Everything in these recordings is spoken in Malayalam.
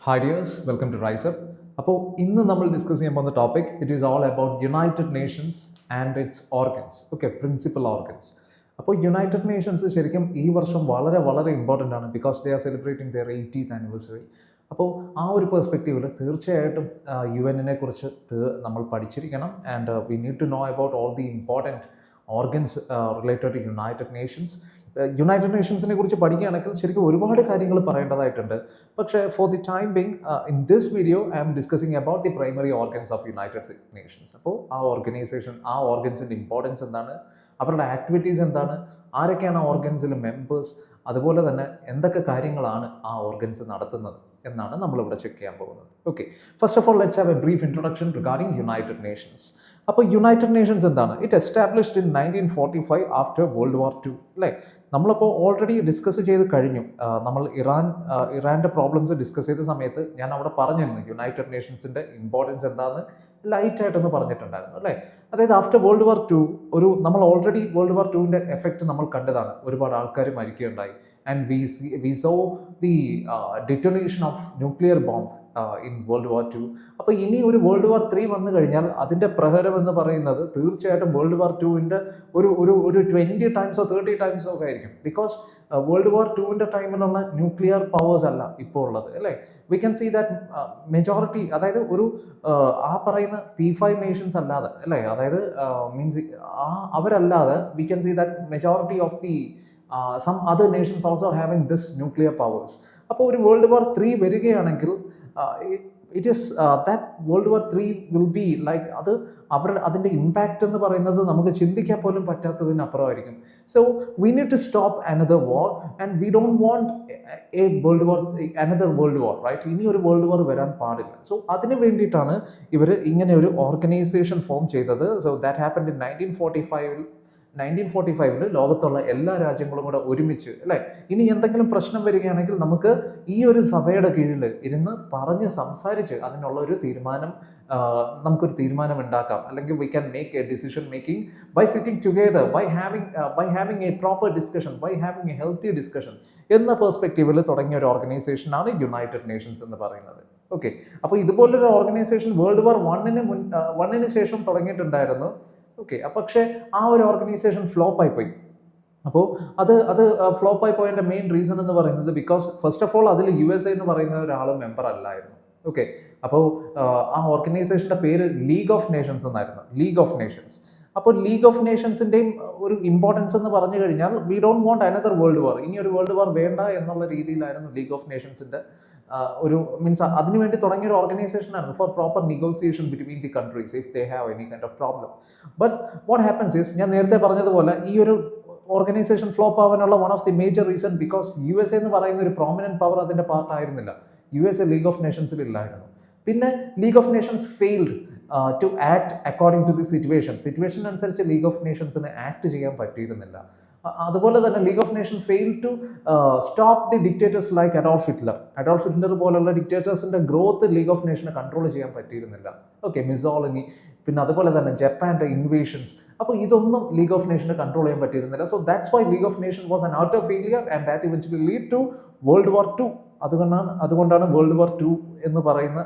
Hi dears, welcome to Riser. അപ്പോൾ ഇന്ന് നമ്മൾ ഡിസ്കസ് ചെയ്യാൻ പോകുന്ന topic it is all about United Nations and its organs. Okay, principal organs. അപ്പോൾ യുണൈറ്റഡ് നേഷൻസ് ശരിക്കും ഈ വർഷം വളരെ വളരെ ഇമ്പോർട്ടൻ്റ് ആണ് because they are celebrating their 80th anniversary. അപ്പോൾ ആ ഒരു പെർസ്പെക്റ്റീവിൽ തീർച്ചയായിട്ടും യു എന്നിനെ കുറിച്ച് നമ്മൾ പഠിച്ചിരിക്കണം and we need to know about all the important organs related to United Nations. United നേഷൻസിനെ കുറിച്ച് പഠിക്കുകയാണെങ്കിൽ ശരിക്കും ഒരുപാട് കാര്യങ്ങൾ പറയേണ്ടതായിട്ടുണ്ട്. പക്ഷേ for the time being in this video I am discussing about the primary organs of United Nations. അപ്പോൾ ആ ഓർഗനൈസേഷൻ, ആ ഓർഗൻസിൻ്റെ ഇമ്പോർട്ടൻസ് എന്താണ്, അവരുടെ ആക്ടിവിറ്റീസ് എന്താണ്, ആരൊക്കെയാണ് ആ ഓർഗൻസിലെ മെമ്പേഴ്സ്, അതുപോലെ തന്നെ എന്തൊക്കെ കാര്യങ്ങളാണ് ആ ഓർഗൻസ് നടത്തുന്നത് എന്നാണ് നമ്മളിവിടെ ചെക്ക് ചെയ്യാൻ പോകുന്നത്. Okay, first of all let's have A brief introduction regarding United Nations. അപ്പോൾ യുണൈറ്റഡ് നേഷൻസ് എന്താണ്? It established in 1945 after world war II. അല്ലേ, നമ്മളിപ്പോൾ ഓൾറെഡി ഡിസ്കസ് ചെയ്ത് കഴിഞ്ഞു. നമ്മൾ ഇറാൻ്റെ പ്രോബ്ലംസ് ഡിസ്കസ് ചെയ്ത സമയത്ത് ഞാൻ അവിടെ പറഞ്ഞിരുന്നു യുണൈറ്റഡ് നേഷൻസിൻ്റെ ഇമ്പോർട്ടൻസ് എന്താണെന്ന് ലൈറ്റായിട്ടൊന്ന് പറഞ്ഞിട്ടുണ്ടായിരുന്നു അല്ലേ. അതായത് ആഫ്റ്റർ വേൾഡ് വാർ II നമ്മൾ ഓൾറെഡി വേൾഡ് വാർ IIൻ്റെ എഫക്റ്റ് നമ്മൾ കണ്ടതാണ്. ഒരുപാട് ആൾക്കാർ മരിക്കുകയുണ്ടായി and we saw the detonation of nuclear bomb in world war II. അപ്പോൾ ഇനി ഒരു വേൾഡ് വാർ III വന്നു കഴിഞ്ഞാൽ അതിൻ്റെ പ്രഹരം എന്ന് പറയുന്നത് തീർച്ചയായിട്ടും വേൾഡ് വാർ IIൻ്റെ ഒരു 20 ടൈംസോ 30 ടൈംസോ ഒക്കെ ആയിരിക്കും. ബിക്കോസ് വേൾഡ് വാർ IIൻ്റെ ടൈമിലുള്ള ന്യൂക്ലിയർ പവേഴ്സ് അല്ല ഇപ്പോൾ ഉള്ളത് അല്ലേ. We can see that majority, അതായത് ആ പറയുന്ന P5 നേഷൻസ് അല്ലാതെ അല്ലേ, അതായത് മീൻസ് അവരല്ലാതെ we can see that majority of the some other nations also having this nuclear powers. അപ്പോൾ ഒരു വേൾഡ് വാർ III വരികയാണെങ്കിൽ it is that world war III will be like അതിൻ്റെ ഇമ്പാക്റ്റ് എന്ന് പറയുന്നത് നമുക്ക് ചിന്തിക്കാൻ പോലും പറ്റാത്തതിനപ്പുറമായിരിക്കും. So V need to stop another war and we don't want another world war, right? ഇനി ഒരു വേൾഡ് വാർ വരാൻ പാടില്ല. സോ അതിന് വേണ്ടിയിട്ടാണ് ഇവർ ഇങ്ങനെ ഒരു ഓർഗനൈസേഷൻ ഫോം ചെയ്തത്. സോ ദാറ്റ് ഹാപ്പൻഡ് ഇൻ 1945 ലോകത്തുള്ള എല്ലാ രാജ്യങ്ങളും കൂടെ ഒരുമിച്ച് അല്ലേ. ഇനി എന്തെങ്കിലും പ്രശ്നം വരികയാണെങ്കിൽ നമുക്ക് ഈ ഒരു സഭയുടെ കീഴിൽ ഇരുന്ന് പറഞ്ഞ് സംസാരിച്ച് അതിനുള്ള ഒരു നമുക്കൊരു തീരുമാനം ഉണ്ടാക്കാം. അല്ലെങ്കിൽ we can make a decision making by sitting together, by having a proper discussion, by having a healthy discussion എന്ന പെർസ്പെക്റ്റീവിൽ തുടങ്ങിയ ഒരു ഓർഗനൈസേഷനാണ് യുണൈറ്റഡ് നേഷൻസ് എന്ന് പറയുന്നത്. ഓക്കെ, അപ്പോൾ ഇതുപോലൊരു ഓർഗനൈസേഷൻ വേൾഡ് വാർ I ശേഷം തുടങ്ങിയിട്ടുണ്ടായിരുന്നു. ഓക്കെ, പക്ഷേ ആ ഒരു ഓർഗനൈസേഷൻ ഫ്ലോപ്പായി പോയി. അപ്പോൾ അത് ഫ്ലോപ്പായി പോയതിൻ്റെ മെയിൻ റീസൺ എന്ന് പറയുന്നത് ബിക്കോസ് ഫസ്റ്റ് ഓഫ് ഓൾ അതിൽ USA എന്ന് പറയുന്ന ഒരാൾ മെമ്പർ അല്ലായിരുന്നു. ഓക്കെ, അപ്പോൾ ആ ഓർഗനൈസേഷൻ്റെ പേര് ലീഗ് ഓഫ് നേഷൻസ് എന്നായിരുന്നു, ലീഗ് ഓഫ് നേഷൻസ്. അപ്പോൾ ലീഗ് ഓഫ് നേഷൻസിൻ്റെയും ഒരു ഇമ്പോർട്ടൻസ് എന്ന് പറഞ്ഞു കഴിഞ്ഞാൽ V don't want another world വാർ, ഇനി ഒരു വേൾഡ് വാർ വേണ്ട എന്നുള്ള രീതിയിലായിരുന്നു ലീഗ് ഓഫ് നേഷൻസിൻ്റെ മീൻസ് അതിനുവേണ്ടി തുടങ്ങിയ ഒരു ഓർഗനൈസേഷൻ ആയിരുന്നു for proper negotiation between the countries if they have any kind of problem. But what happens is, ഞാൻ നേരത്തെ പറഞ്ഞതുപോലെ ഈ ഒരു ഓർഗനൈസേഷൻ ഫ്ലോപ്പ് ആവാനുള്ള one of the major reason because USA എന്ന് പറയുന്ന ഒരു പ്രോമിനന്റ് പവർ അതിൻ്റെ പാർട്ട് ആയിരുന്നില്ല. USA ലീഗ് ഓഫ് നേഷൻസിൽ ഇല്ലായിരുന്നു. പിന്നെ League of Nations failed to act according to the situation അനുസരിച്ച് ലീഗ് ഓഫ് നേഷൻസിന് ആക്ട് ചെയ്യാൻ പറ്റിയിരുന്നില്ല. അതുപോലെ തന്നെ league of Nation fail to stop the dictators like Adolf Hitler പോലുള്ള ഡിക്റ്റേറ്റേഴ്സിന്റെ ഗ്രോത്ത് ലീഗ് ഓഫ് നേഷനെ കൺട്രോൾ ചെയ്യാൻ പറ്റിയിരുന്നില്ല. ഓക്കെ, മിസോളിനി, പിന്നെ അതുപോലെ തന്നെ ജപ്പാന്റെ ഇൻവേഷൻസ്, അപ്പോൾ ഇതൊന്നും ലീഗ് ഓഫ് നേഷനെ കൺട്രോൾ ചെയ്യാൻ പറ്റിയിരുന്നില്ല. So that's why league of nation was an utter failure and that eventually lead to world war II. അതുകൊണ്ടാണ് വേൾഡ് വാർ II എന്ന് പറയുന്ന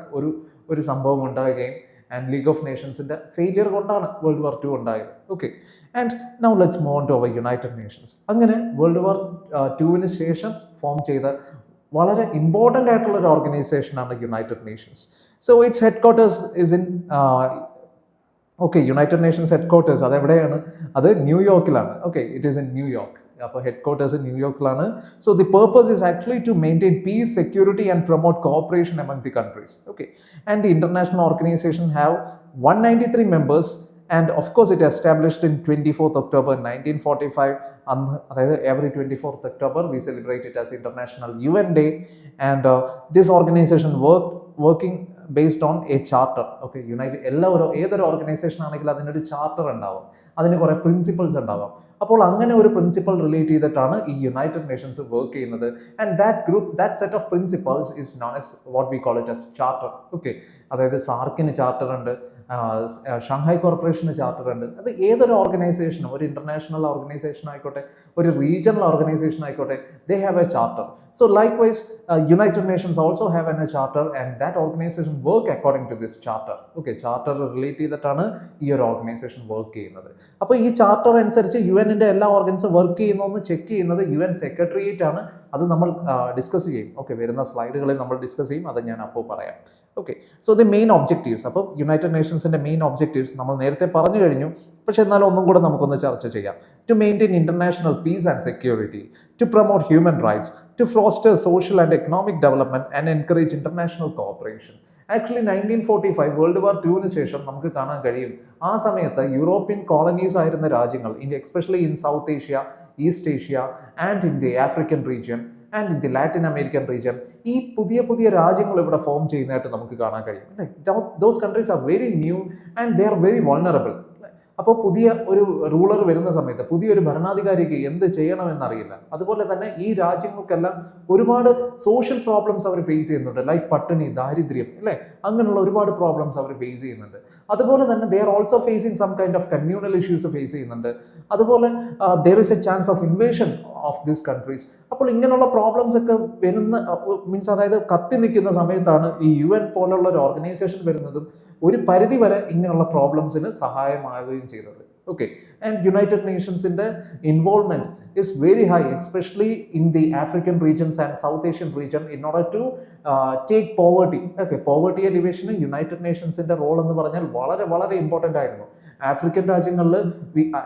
ഒരു സംഭവം ഉണ്ടാകുകയും ആൻഡ് ലീഗ് ഓഫ് നേഷൻസിൻ്റെ ഫെയിലിയർ കൊണ്ടാണ് വേൾഡ് വാർ II ഉണ്ടായത്. Okay, and now let's move on to our United Nations. അങ്ങനെ വേൾഡ് വാർ IIന് ശേഷം ഫോം ചെയ്ത വളരെ ഇമ്പോർട്ടൻ്റ് ആയിട്ടുള്ള ഒരു ഓർഗനൈസേഷനാണ് United Nations. So it's headquarters is in United Nations headquarters അതെവിടെയാണ്? അത് ന്യൂയോർക്കിലാണ്. Okay, it is in New York. അപ്പോൾ ഹെഡ് ക്വാർട്ടേഴ്സ് ന്യൂയോർക്കിലാണ്. So the purpose is actually to maintain peace, security and promote cooperation among the countries. Okay, and the international organization have 193 members and of course it established in 24th October 1945. അതായത് every 24th October we celebrate it as International UN Day and this organization working based on a charter. Okay, ഏതൊരു ഓർഗനൈസേഷൻ ആണെങ്കിലും അതിനൊരു ചാർട്ടർ ഉണ്ടാവും, അതിന് കുറേ പ്രിൻസിപ്പിൾസ് ഉണ്ടാവാം. അപ്പോൾ അങ്ങനെ ഒരു പ്രിൻസിപ്പൾ റിലേറ്റ് ചെയ്തിട്ടാണ് ഈ യുണൈറ്റഡ് നേഷൻസ് വർക്ക് ചെയ്യുന്നത്. And that set of principles is known as what we call it S charter. Okay, അതായത് സാർക്കിന് ചാർട്ടർ ഉണ്ട്, ഷാങ്ഹായ് കോർപ്പറേഷന് ചാർട്ടർ ഉണ്ട്. അത് ഏതൊരു ഓർഗനൈസേഷനും, ഒരു ഇന്റർനാഷണൽ ഓർഗനൈസേഷൻ ആയിക്കോട്ടെ, ഒരു റീജിയണൽ ഓർഗനൈസേഷൻ ആയിക്കോട്ടെ, they have a charter. So likewise United Nations also have an a charter and that organization work according to this charter. Okay, charter relate ചെയ്തിട്ടാണ് ഈ ഒരു ഓർഗനൈസേഷൻ വർക്ക് ചെയ്യുന്നത്. അപ്പോൾ ഈ ചാർട്ടർ അനുസരിച്ച് യുഎന്നിന്റെ എല്ലാ ഓർഗൻസും വർക്ക് ചെയ്യുന്നതെന്ന് ചെക്ക് ചെയ്യുന്നത് UN സെക്രട്ടേറിയറ്റ് ആണ്. അത് നമ്മൾ ഡിസ്കസ് ചെയ്യും. ഓക്കെ, വരുന്ന സ്ലൈഡുകളിൽ നമ്മൾ ഡിസ്കസ് ചെയ്യും, അത് ഞാൻ അപ്പോൾ പറയാം. Okay, so the main objectives. അപ്പോൾ യുണൈറ്റഡ് നേഷൻസിന്റെ മെയിൻ ഒബ്ജക്റ്റീവ്സ് നമ്മൾ നേരത്തെ പറഞ്ഞു കഴിഞ്ഞു, പക്ഷെ എന്നാലും ഒന്നും കൂടെ നമുക്കൊന്ന് ചർച്ച ചെയ്യാം. To maintain international peace and security, to promote human rights, to foster social and economic development and encourage international cooperation. Actually 1945 World War 2 ശേഷം നമുക്ക് കാണാൻ കഴിയും, ആ സമയത്ത് യൂറോപ്യൻ കോളനീസ് ആയിരുന്ന രാജ്യങ്ങൾ, especially in south Asia, east Asia and in the African region and in the Latin American region, ഈ പുതിയ പുതിയ രാജ്യങ്ങൾ ഇവിടെ ഫോം ചെയ്യുന്നതായിട്ട് നമുക്ക് കാണാൻ കഴിയും. Those countries are very new and they are very vulnerable. അപ്പോൾ പുതിയ ഒരു റൂളർ വരുന്ന സമയത്ത് പുതിയൊരു ഭരണാധികാരിക്ക് എന്ത് ചെയ്യണമെന്നറിയില്ല. അതുപോലെ തന്നെ ഈ രാജ്യങ്ങൾക്കെല്ലാം ഒരുപാട് സോഷ്യൽ പ്രോബ്ലംസ് അവർ ഫേസ് ചെയ്യുന്നുണ്ട്, ലൈക്ക് പട്ടിണി, ദാരിദ്ര്യം, അല്ലേ, അങ്ങനെയുള്ള ഒരുപാട് പ്രോബ്ലംസ് അവർ ഫേസ് ചെയ്യുന്നുണ്ട്. അതുപോലെ തന്നെ they are also facing some kind of communal issues face ചെയ്യുന്നുണ്ട്. അതുപോലെ there is a chance of invasion of these countries. അപ്പോൾ ഇങ്ങനെയുള്ള പ്രോബ്ലംസ് ഒക്കെ വരുന്ന മീൻസ് അതായത് കത്തി നിൽക്കുന്ന സമയത്താണ് ഈ UN പോലുള്ള ഒരു ഓർഗനൈസേഷൻ വരുന്നതും ഒരു പരിധി വരെ ഇങ്ങനെയുള്ള പ്രോബ്ലംസിന് സഹായമാവുകയും ചെയ്തത്. Okay, and United Nations in the involvement is very high, especially in the African regions and South Asian region, in order to take poverty. Okay, poverty alleviation United Nations in the role എന്ന് പറഞ്ഞാൽ വളരെ വളരെ ഇമ്പോർട്ടൻ്റ് ആയിരുന്നു. ആഫ്രിക്കൻ രാജ്യങ്ങളിൽ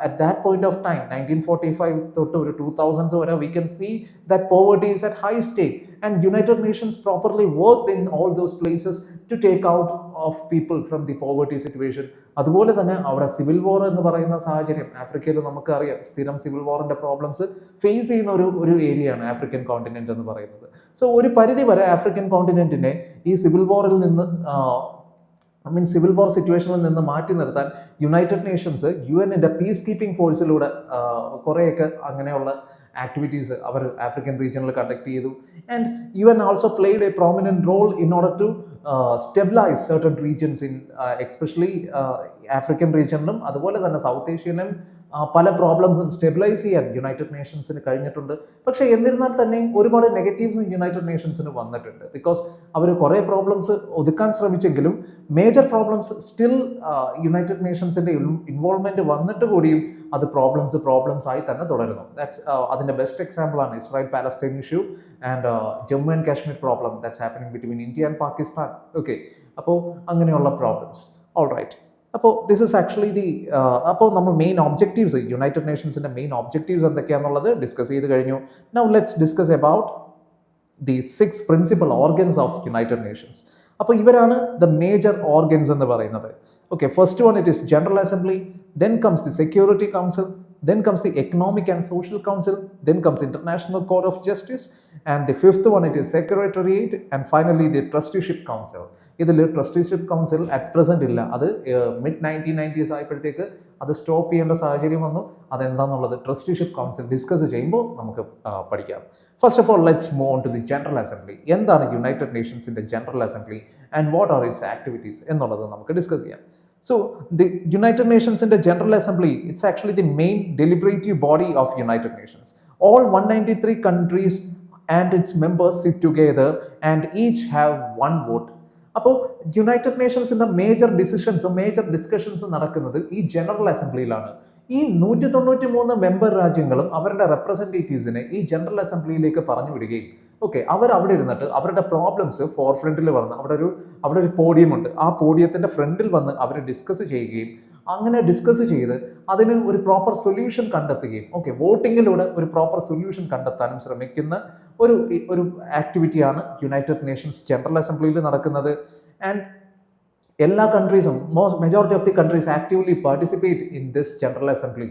at that point of time 1945 തൊട്ട് ഒരു 2000s വരെ we can see that poverty is at high stake and United Nations properly worked in all those places to take out of people from the poverty situation. അതുപോലെ തന്നെ അവിടെ സിവിൽ വാർ എന്ന് പറയുന്ന സാഹചര്യം ആഫ്രിക്കയിൽ നമുക്കറിയാം, സ്ഥിരം സിവിൽ വാറിന്റെ പ്രോബ്ലംസ് ഫേസ് ചെയ്യുന്ന ഒരു ഏരിയയാണ് ആഫ്രിക്കൻ കോണ്ടിനെന്റ് എന്ന് പറയുന്നത്. സോ ഒരു പരിധി വരെ ആഫ്രിക്കൻ കോണ്ടിനെന്റിനെ ഈ സിവിൽ വാറിൽ നിന്ന് സിവിൽ വാർ സിറ്റുവേഷനിൽ നിന്ന് മാറ്റി നിർത്താൻ യുണൈറ്റഡ് നേഷൻസ് UNന്റെ പീസ് കീപ്പിംഗ് ഫോഴ്സിലൂടെ കുറേയൊക്കെ അങ്ങനെയുള്ള ആക്ടിവിറ്റീസ് അവർ ആഫ്രിക്കൻ റീജിയനിൽ കണ്ടക്ട് ചെയ്തു. And UN also played a prominent role in order to stabilize certain regions in especially African റീജിയനിലും അതുപോലെ തന്നെ സൗത്ത് ഏഷ്യയിലും പല പ്രോബ്ലംസും സ്റ്റെബിലൈസ് ചെയ്യാൻ യുണൈറ്റഡ് നേഷൻസിന് കഴിഞ്ഞിട്ടുണ്ട്. പക്ഷേ എന്നിരുന്നാൽ തന്നെയും ഒരുപാട് നെഗറ്റീവ്സും യുണൈറ്റഡ് നേഷൻസിന് വന്നിട്ടുണ്ട്. ബിക്കോസ് അവർ കുറേ പ്രോബ്ലംസ് ഒതുക്കാൻ ശ്രമിച്ചെങ്കിലും മേജർ പ്രോബ്ലംസ് സ്റ്റിൽ യുണൈറ്റഡ് നേഷൻസിന്റെ ഇൻവോൾവ്മെന്റ് വന്നിട്ട് കൂടിയും അത് പ്രോബ്ലംസ് ആയി തന്നെ തുടരുന്നു. അതിന്റെ ബെസ്റ്റ് എക്സാമ്പിൾ ആണ് Israel Palestine issue and Jammu and Kashmir problem that's happening between India and Pakistan. Okay, അപ്പോൾ അങ്ങനെയുള്ള പ്രോബ്ലംസ്. ഓൾ റൈറ്റ്, അപ്പോൾ ദിസ് ഇസ് ആക്ച്വലി അപ്പോൾ നമ്മൾ മെയിൻ ഒബ്ജക്റ്റീവ്സ്, യുണൈറ്റഡ് നേഷൻസിന്റെ മെയിൻ ഒബ്ജക്റ്റീവ്സ് എന്തൊക്കെയാണെന്നുള്ളത് ഡിസ്കസ് ചെയ്ത് കഴിഞ്ഞു. Now let's discuss about the 6 principal organs of United Nations. അപ്പോൾ ഇവരാണ് ദ മേജർ ഓർഗൻസ് എന്ന് പറയുന്നത്. Okay, first one it is general assembly, then comes the Security Council, then comes the Economic and Social Council, then comes International Court of Justice, and the fifth one it is Secretariat, and finally the Trusteeship Council. ഇതിൽ ട്രസ്റ്റിഷിപ്പ് കൗൺസിൽ അറ്റ് പ്രസന്റ് ഇല്ല, അത് മിഡ് 1990s ആയപ്പോഴത്തേക്ക് അത് സ്റ്റോപ്പ് ചെയ്യേണ്ട സാഹചര്യം വന്നു. അതെന്താണെന്നുള്ളത് ട്രസ്റ്റിഷിപ്പ് കൗൺസിൽ ഡിസ്കസ് ചെയ്യുമ്പോൾ നമുക്ക് പഠിക്കാം. First of all let's move on to the general assembly. എന്താണ് യുണൈറ്റഡ് നേഷൻസിന്റെ general assembly and what are its activities എന്നുള്ളത് നമുക്ക് ഡിസ്കസ് ചെയ്യാം. So the United Nations in the General Assembly, it's actually the main deliberative body of United Nations. All 193 countries and its members sit together and each have one vote. അപ്പോൾ യുണൈറ്റഡ് നേഷൻസിന്റെ മേജർ ഡിസിഷൻസ്, മേജർ ഡിസ്കഷൻസ് നടക്കുന്നത് ഈ ജനറൽ അസംബ്ലിയിലാണ്. ഈ 193 മെമ്പർ രാജ്യങ്ങളും അവരുടെ റെപ്രസെന്റേറ്റീവ്സിനെ ഈ ജനറൽ അസംബ്ലിയിലേക്ക് പറഞ്ഞു വിടുകയും അവർ അവിടെ ഇരുന്നിട്ട് അവരുടെ പ്രോബ്ലംസ് ഫോർ ഫ്രണ്ടിൽ വന്ന് അവിടെ ഒരു പോഡിയം ഉണ്ട്, ആ പോഡിയത്തിന്റെ ഫ്രണ്ടിൽ വന്ന് അവർ ഡിസ്കസ് ചെയ്യുകയും അങ്ങനെ ഡിസ്കസ് ചെയ്ത് അതിന് ഒരു പ്രോപ്പർ സൊല്യൂഷൻ കണ്ടെത്തുകയും വോട്ടിങ്ങിലൂടെ ഒരു പ്രോപ്പർ സൊല്യൂഷൻ കണ്ടെത്താനും ശ്രമിക്കുന്ന ഒരു ആക്ടിവിറ്റിയാണ് യുണൈറ്റഡ് നേഷൻസ് ജനറൽ അസംബ്ലിയിൽ നടക്കുന്നത്. ആൻഡ് എല്ലാ കൺട്രീസും majority of the countries actively participate in this general assembly.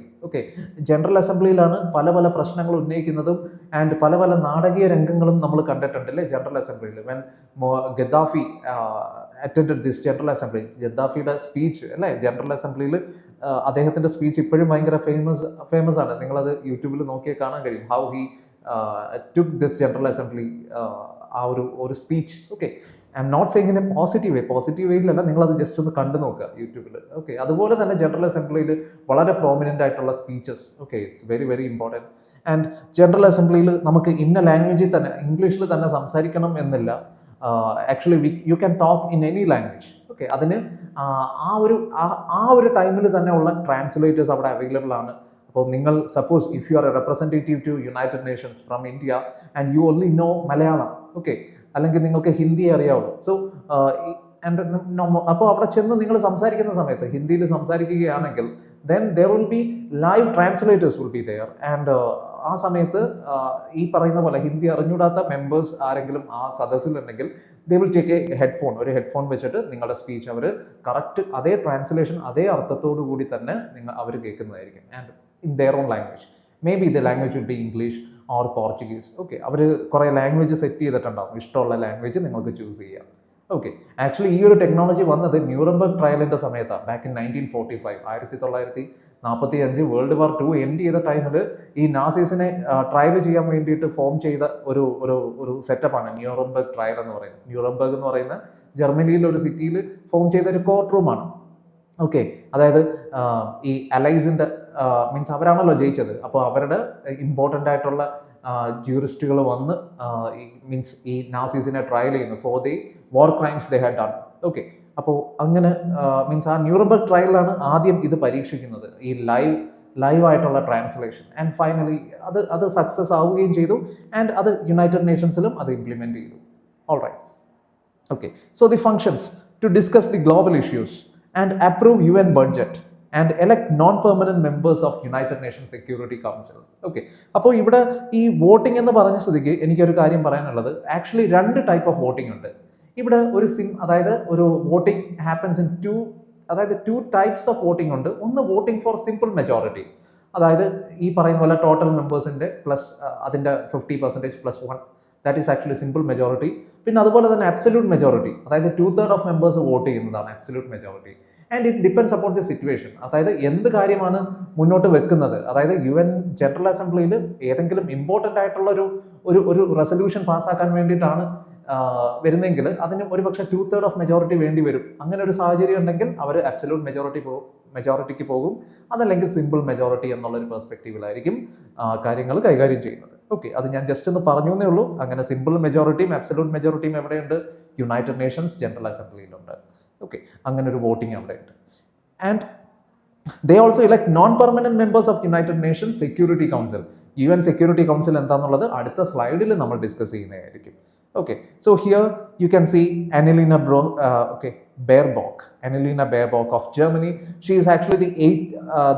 General അസംബ്ലിയിലാണ് പല പല പ്രശ്നങ്ങൾ ഉന്നയിക്കുന്നതും ആൻഡ് പല പല നാടകീയ രംഗങ്ങളും നമ്മൾ കണ്ടിട്ടുണ്ട് അല്ലേ ജനറൽ അസംബ്ലിയിൽ. When Gaddafi attended this general assembly. ഗദ്ദാഫിയുടെ സ്പീച്ച് അല്ലേ, ജനറൽ അസംബ്ലിയിൽ അദ്ദേഹത്തിൻ്റെ സ്പീച്ച് ഇപ്പോഴും ഭയങ്കര ഫേമസ് ആണ്. നിങ്ങളത് യൂട്യൂബിൽ നോക്കിയാൽ കാണാൻ കഴിയും. How he took this general assembly, ആ ഒരു speech. Okay, I'm not saying in a positive വേയിലല്ല, നിങ്ങളത് ജസ്റ്റ് ഒന്ന് കണ്ടു നോക്കുക യൂട്യൂബിൽ. ഓക്കെ, അതുപോലെ തന്നെ ജനറൽ അസംബ്ലിയിൽ വളരെ പ്രോമിനൻ്റ് ആയിട്ടുള്ള speeches. Okay, it's very very important. And general അസംബ്ലിയിൽ നമുക്ക് ഇന്ന ലാംഗ്വേജിൽ തന്നെ, ഇംഗ്ലീഷിൽ തന്നെ സംസാരിക്കണം എന്നില്ല. Actually you can talk in any language. Okay, അതിന് ആ ഒരു ടൈമിൽ തന്നെ ഉള്ള ട്രാൻസ്ലേറ്റേഴ്സ് അവിടെ അവൈലബിൾ ആണ്. അപ്പോൾ നിങ്ങൾ suppose if you are a representative to United Nations from India and you only know Malayalam, okay, അല്ലെങ്കിൽ നിങ്ങൾക്ക് ഹിന്ദി അറിയാവുള്ളൂ. സോ അപ്പോൾ അവിടെ ചെന്ന് നിങ്ങൾ സംസാരിക്കുന്ന സമയത്ത് ഹിന്ദിയിൽ സംസാരിക്കുകയാണെങ്കിൽ then there will be live translators will be there, and ആ സമയത്ത് ഈ പറയുന്ന പോലെ ഹിന്ദി അറിഞ്ഞൂടാത്ത മെമ്പേഴ്സ് ആരെങ്കിലും ആ സദസ്സിലുണ്ടെങ്കിൽ they will take a ഒരു ഹെഡ്ഫോൺ വെച്ചിട്ട് നിങ്ങളുടെ സ്പീച്ച് അവർ കറക്റ്റ് അതേ ട്രാൻസ്ലേഷൻ അതേ അർത്ഥത്തോടു കൂടി തന്നെ അവർ കേൾക്കുന്നതായിരിക്കും. And in their own language. Maybe the language will be English or Portuguese. ഓക്കെ, അവർ കുറേ ലാംഗ്വേജ് സെറ്റ് ചെയ്തിട്ടുണ്ടാവും. ഇഷ്ടമുള്ള ലാംഗ്വേജ് നിങ്ങൾക്ക് ചൂസ് ചെയ്യാം. ഓക്കെ, ആക്ച്വലി ഈ ഒരു ടെക്നോളജി വന്നത് ന്യൂറംബർഗ് ട്രയലിൻ്റെ സമയത്താണ്. Back in 1945, 1945 World war II end ചെയ്ത ടൈമിൽ ഈ നാസീസിനെ ട്രയൽ ചെയ്യാൻ വേണ്ടിയിട്ട് ഫോം ചെയ്ത ഒരു സെറ്റപ്പാണ് ന്യൂറംബർഗ് ട്രയൽ എന്ന് പറയുന്നത്. ന്യൂറംബർഗ് എന്ന് പറയുന്ന ജർമ്മനിയിലെ ഒരു സിറ്റിയിൽ ഫോം ചെയ്ത ഒരു കോർട്ട് റൂമാണ്. ഓക്കെ, അതായത് ഈ അലൈസിൻ്റെ മീൻസ് അവരാണല്ലോ ജയിച്ചത്. അപ്പോൾ അവരുടെ ഇമ്പോർട്ടൻ്റ് ആയിട്ടുള്ള ജൂറിസ്റ്റുകൾ വന്ന് മീൻസ് ഈ നാസീസിനെ ട്രയൽ ചെയ്യുന്നു for the war crimes they had done. Okay, അപ്പോൾ അങ്ങനെ മീൻസ് ആ ന്യൂറംബർഗ് ട്രയലിലാണ് ആദ്യം ഇത് പരീക്ഷിക്കുന്നത്, ഈ ലൈവ് ആയിട്ടുള്ള ട്രാൻസ്ലേഷൻ. ആൻഡ് ഫൈനലി അത് സക്സസ് ആവുകയും ചെയ്തു. ആൻഡ് അത് യുണൈറ്റഡ് നേഷൻസിലും അത് ഇംപ്ലിമെൻറ്റ് ചെയ്തു. All right. Okay, so the functions to discuss the global issues and approve UN budget and elect non permanent members of United Nations Security Council. Okay, അപ്പോൾ ഇവിടെ ഈ വോട്ടിംഗ് എന്ന് പറഞ്ഞ സ്ഥിതിക്ക് എനിക്കൊരു കാര്യം പറയാനുള്ളത്, ആക്ച്വലി 2 ടൈപ്പ് ഓഫ് വോട്ടിംഗ് ഉണ്ട് ഇവിടെ. അതായത് ഒരു voting happens in 2 types of voting ഉണ്ട്. ഒന്ന് വോട്ടിംഗ് ഫോർ സിമ്പിൾ മെജോറിറ്റി, അതായത് ഈ പറയുന്ന പോലെ ടോട്ടൽ മെമ്പേഴ്സിൻ്റെ പ്ലസ് അതിൻ്റെ 50% plus 1, that is actually simple majority. പിന്നെ അതുപോലെ തന്നെ അബ്സല്യൂട്ട് മെജോറിറ്റി, അതായത് 2/3 ഓഫ് മെമ്പേഴ്സ് വോട്ട് ചെയ്യുന്നതാണ് absolute majority. And it depends upon the situation, അതായത് എന്ത് കാര്യമാണ് മുന്നോട്ട് വെക്കുന്നത്. അതായത് UN ജനറൽ അസംബ്ലിയിൽ ഏതെങ്കിലും ഇമ്പോർട്ടൻ്റ് ആയിട്ടുള്ള ഒരു റെസൊല്യൂഷൻ പാസ്സാക്കാൻ വേണ്ടിയിട്ടാണ് വരുന്നെങ്കിൽ അതിന് ഒരുപക്ഷെ 2/3 ഓഫ് മെജോറിറ്റി വേണ്ടി വരും. അങ്ങനെ ഒരു സാഹചര്യം ഉണ്ടെങ്കിൽ അവർ അബ്സല്യൂട്ട് മെജോറിറ്റിക്ക് പോകും. അതല്ലെങ്കിൽ സിമ്പിൾ മെജോറിറ്റി എന്നുള്ളൊരു പെർസ്പെക്റ്റീവിലായിരിക്കും കാര്യങ്ങൾ കൈകാര്യം ചെയ്യുന്നത്. ഓക്കെ, അത് ഞാൻ ജസ്റ്റ് ഒന്ന് പറഞ്ഞു എന്നേ ഉള്ളൂ. അങ്ങനെ സിമ്പിൾ മെജോറിറ്റിയും അബ്സല്യൂട്ട് മെജോറിറ്റിയും എവിടെയുണ്ട്? യുണൈറ്റഡ് നേഷൻസ് ജനറൽ അസംബ്ലിയിലുണ്ട്. ഓക്കെ, അങ്ങനെ ഒരു വോട്ടിംഗ് അവിടെയുണ്ട്. And they also elect non-permanent members of United Nations Security Council. UN Security Council എന്താണെന്നുള്ളത് അടുത്ത സ്ലൈഡിൽ നമ്മൾ ഡിസ്കസ് ചെയ്യുന്നതായിരിക്കും. Okay, so here you can see Annalena Baerbock of Germany. She is actually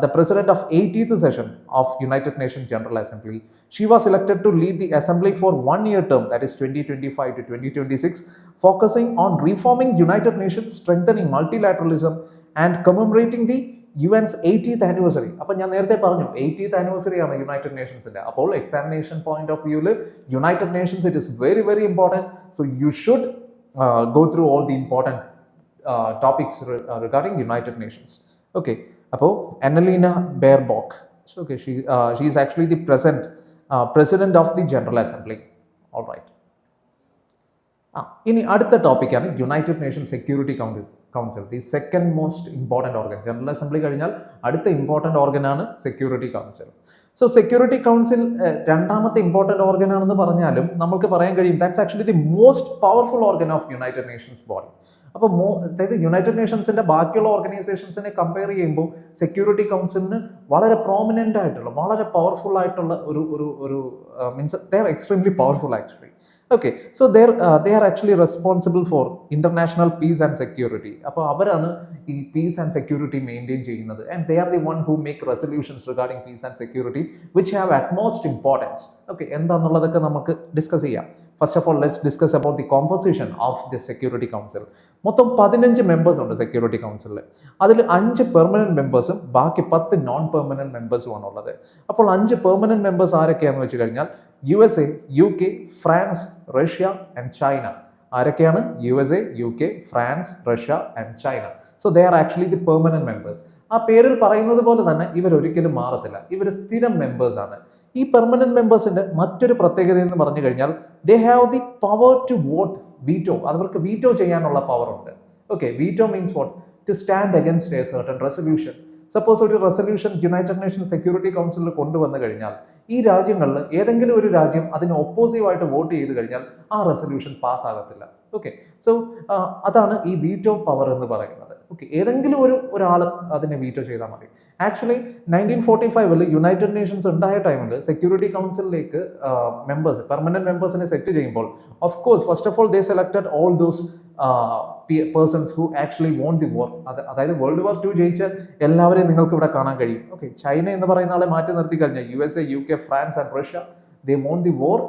the president of 80th session of United Nations General Assembly. She was elected to lead the assembly for 1-year term, that is 2025 to 2026, focusing on reforming United Nations, strengthening multilateralism and commemorating the UN's 80th anniversary. അപ്പോൾ ഞാൻ നേരത്തെ പറഞ്ഞു 80th anniversary ആണ് യുണൈറ്റഡ് നേഷൻസിൻ്റെ. അപ്പോൾ എക്സാമിനേഷൻ പോയിന്റ് ഓഫ് വ്യൂവിൽ United Nations it is very very important. So you should go through all the important topics regarding United Nations. Okay, അപ്പോൾ Annalena Baerbock. So, okay, she is actually the president of the General Assembly. All right. ഇനി അടുത്ത ടോപ്പിക്കാണ് United Nation security council, the second most important organ. General assembly കഴിഞ്ഞാൽ അടുത്ത ഇമ്പോർട്ടൻറ്റ് ഓർഗനാണ് security council. So security council രണ്ടാമത്തെ ഇമ്പോർട്ടൻറ്റ് ഓർഗൻ ആണെന്ന് പറഞ്ഞാലും നമുക്ക് പറയാൻ കഴിയും that's actually the most powerful organ of United Nations body. അപ്പോൾ അതായത് യുണൈറ്റഡ് നേഷൻസിൻ്റെ ബാക്കിയുള്ള ഓർഗനൈസേഷൻസിനെ കമ്പയർ ചെയ്യുമ്പോൾ സെക്യൂരിറ്റി കൗൺസിലിന് വളരെ പ്രോമിനൻ്റ് ആയിട്ടുള്ള വളരെ പവർഫുൾ ആയിട്ടുള്ള ഒരു means they are extremely powerful actually. Okay, so they are actually responsible for international peace and security. അപ്പോൾ അവരാണ് ഈ പീസ് ആൻഡ് സെക്യൂരിറ്റി മെയിൻറ്റെയിൻ ചെയ്യുന്നത്. And they are the one who make resolutions regarding peace and security which have atmost importance. Okay, എന്താണെന്നുള്ളതൊക്കെ നമുക്ക് ഡിസ്കസ് ചെയ്യാം. First of all let's discuss about the composition of the security council. മൊത്തം 15 മെമ്പേഴ്സ് ഉണ്ട് സെക്യൂരിറ്റി കൗൺസിലിൽ. അതിൽ 5 പെർമനന്റ് മെമ്പേഴ്സും ബാക്കി 10 നോൺ പെർമനന്റ് മെമ്പേഴ്സും ആണുള്ളത്. അപ്പോൾ 5 പെർമനന്റ് മെമ്പേഴ്സ് ആരൊക്കെയാണെന്ന് വെച്ച് കഴിഞ്ഞാൽ USA, UK, France, Russia and China. ആരൊക്കെയാണ്? USA, UK, France, Russia and China. So they are actually the permanent members. ആ പേരിൽ പറയുന്നത് പോലെ തന്നെ ഇവർ ഒരിക്കലും മാറത്തില്ല, ഇവർ സ്ഥിരം മെമ്പേഴ്സ് ആണ്. ഈ പെർമനന്റ് മെമ്പേഴ്സിന്റെ മറ്റൊരു പ്രത്യേകത എന്ന് പറഞ്ഞു കഴിഞ്ഞാൽ they have the power to vote veto. അവർക്ക് വീറ്റോ ചെയ്യാനുള്ള പവർ ഉണ്ട്. Okay, veto means what? To stand against a certain resolution. Suppose ഒരു റെസൊല്യൂഷൻ യുണൈറ്റഡ് നേഷൻ സെക്യൂരിറ്റി കൗൺസിലിൽ കൊണ്ടുവന്നു കഴിഞ്ഞാൽ ഈ രാജ്യങ്ങളിൽ ഏതെങ്കിലും ഒരു രാജ്യം അതിന് ഒപ്പോസീവായിട്ട് വോട്ട് ചെയ്ത് കഴിഞ്ഞാൽ ആ റെസൊല്യൂഷൻ പാസ്സാകത്തില്ല. ഓക്കെ, സോ അതാണ് ഈ വീറ്റോ പവർ എന്ന് പറയുന്നത്. ഓക്കെ, ഏതെങ്കിലും ഒരാൾ അതിനെ വീറ്റോ ചെയ്താൽ മതി. ആക്ച്വലി 1945 യുണൈറ്റഡ് നേഷൻസ് ഉണ്ടായ ടൈമിൽ സെക്യൂരിറ്റി കൗൺസിലിലേക്ക് മെമ്പേഴ്സ്, പെർമനന്റ് മെമ്പേഴ്സിനെ സെറ്റ് ചെയ്യുമ്പോൾ of course first of all they selected all those persons who actually won the war. അതായത് വേൾഡ് വാർ 2 ജയിച്ച എല്ലാവരെയും നിങ്ങൾക്ക് ഇവിടെ കാണാൻ കഴിയും. ഓക്കെ, ചൈന എന്ന് പറയുന്ന ആളെ മാറ്റി നിർത്തി കഴിഞ്ഞാൽ USA, UK, France and Russia, they von the war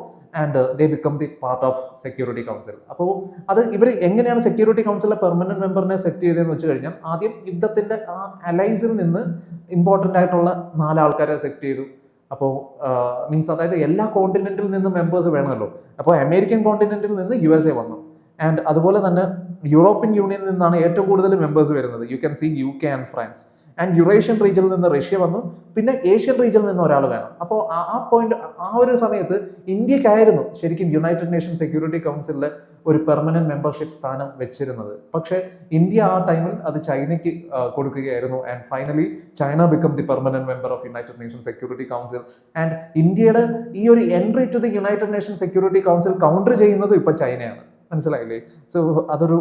and they become the part of security council. അപ്പോൾ അത് ഇവർ എങ്ങനെയാണ് സെക്യൂരിറ്റി കൗൺസിലെ പെർമനന്റ് മെമ്പറിനെ സെറ്റ് ചെയ്തതെന്ന് വെച്ച് കഴിഞ്ഞാൽ ആദ്യം യുദ്ധത്തിന്റെ ആ അലൈസിൽ നിന്ന് ഇമ്പോർട്ടൻ്റ് ആയിട്ടുള്ള 4 ആൾക്കാരെ സെറ്റ് ചെയ്തു. അപ്പോൾ മീൻസ് അതായത് എല്ലാ കോണ്ടിനെന്റിൽ നിന്നും മെമ്പേഴ്സ് വേണമല്ലോ. അപ്പോൾ അമേരിക്കൻ കോണ്ടിനെന്റിൽ നിന്ന് USA വന്നു. ആൻഡ് അതുപോലെ തന്നെ യൂറോപ്യൻ യൂണിയനിൽ നിന്നാണ് ഏറ്റവും കൂടുതൽ മെമ്പേഴ്സ് വരുന്നത്. You can see UK and France. And Eurasian റീജിയനിൽ നിന്ന് റഷ്യ വന്നു. പിന്നെ ഏഷ്യൻ റീജിയനിൽ നിന്ന് ഒരാൾ വേണം. അപ്പോൾ ആ പോയിന്റ്, ആ ഒരു സമയത്ത് ഇന്ത്യക്കായിരുന്നു ശരിക്കും യുണൈറ്റഡ് നേഷൻ സെക്യൂരിറ്റി കൗൺസിലിലെ ഒരു പെർമനന്റ് മെമ്പർഷിപ്പ് സ്ഥാനം വെച്ചിരുന്നത്. പക്ഷേ ഇന്ത്യ ആ ടൈമിൽ അത് ചൈനയ്ക്ക് കൊടുക്കുകയായിരുന്നു. And finally China become the permanent member of United Nation security council. And ഇന്ത്യയുടെ ഈ ഒരു entry to the United Nation security council counter ചെയ്യുന്നത് ഇപ്പൊ ചൈനയാണ്. മനസ്സിലായില്ലേ? സോ അതൊരു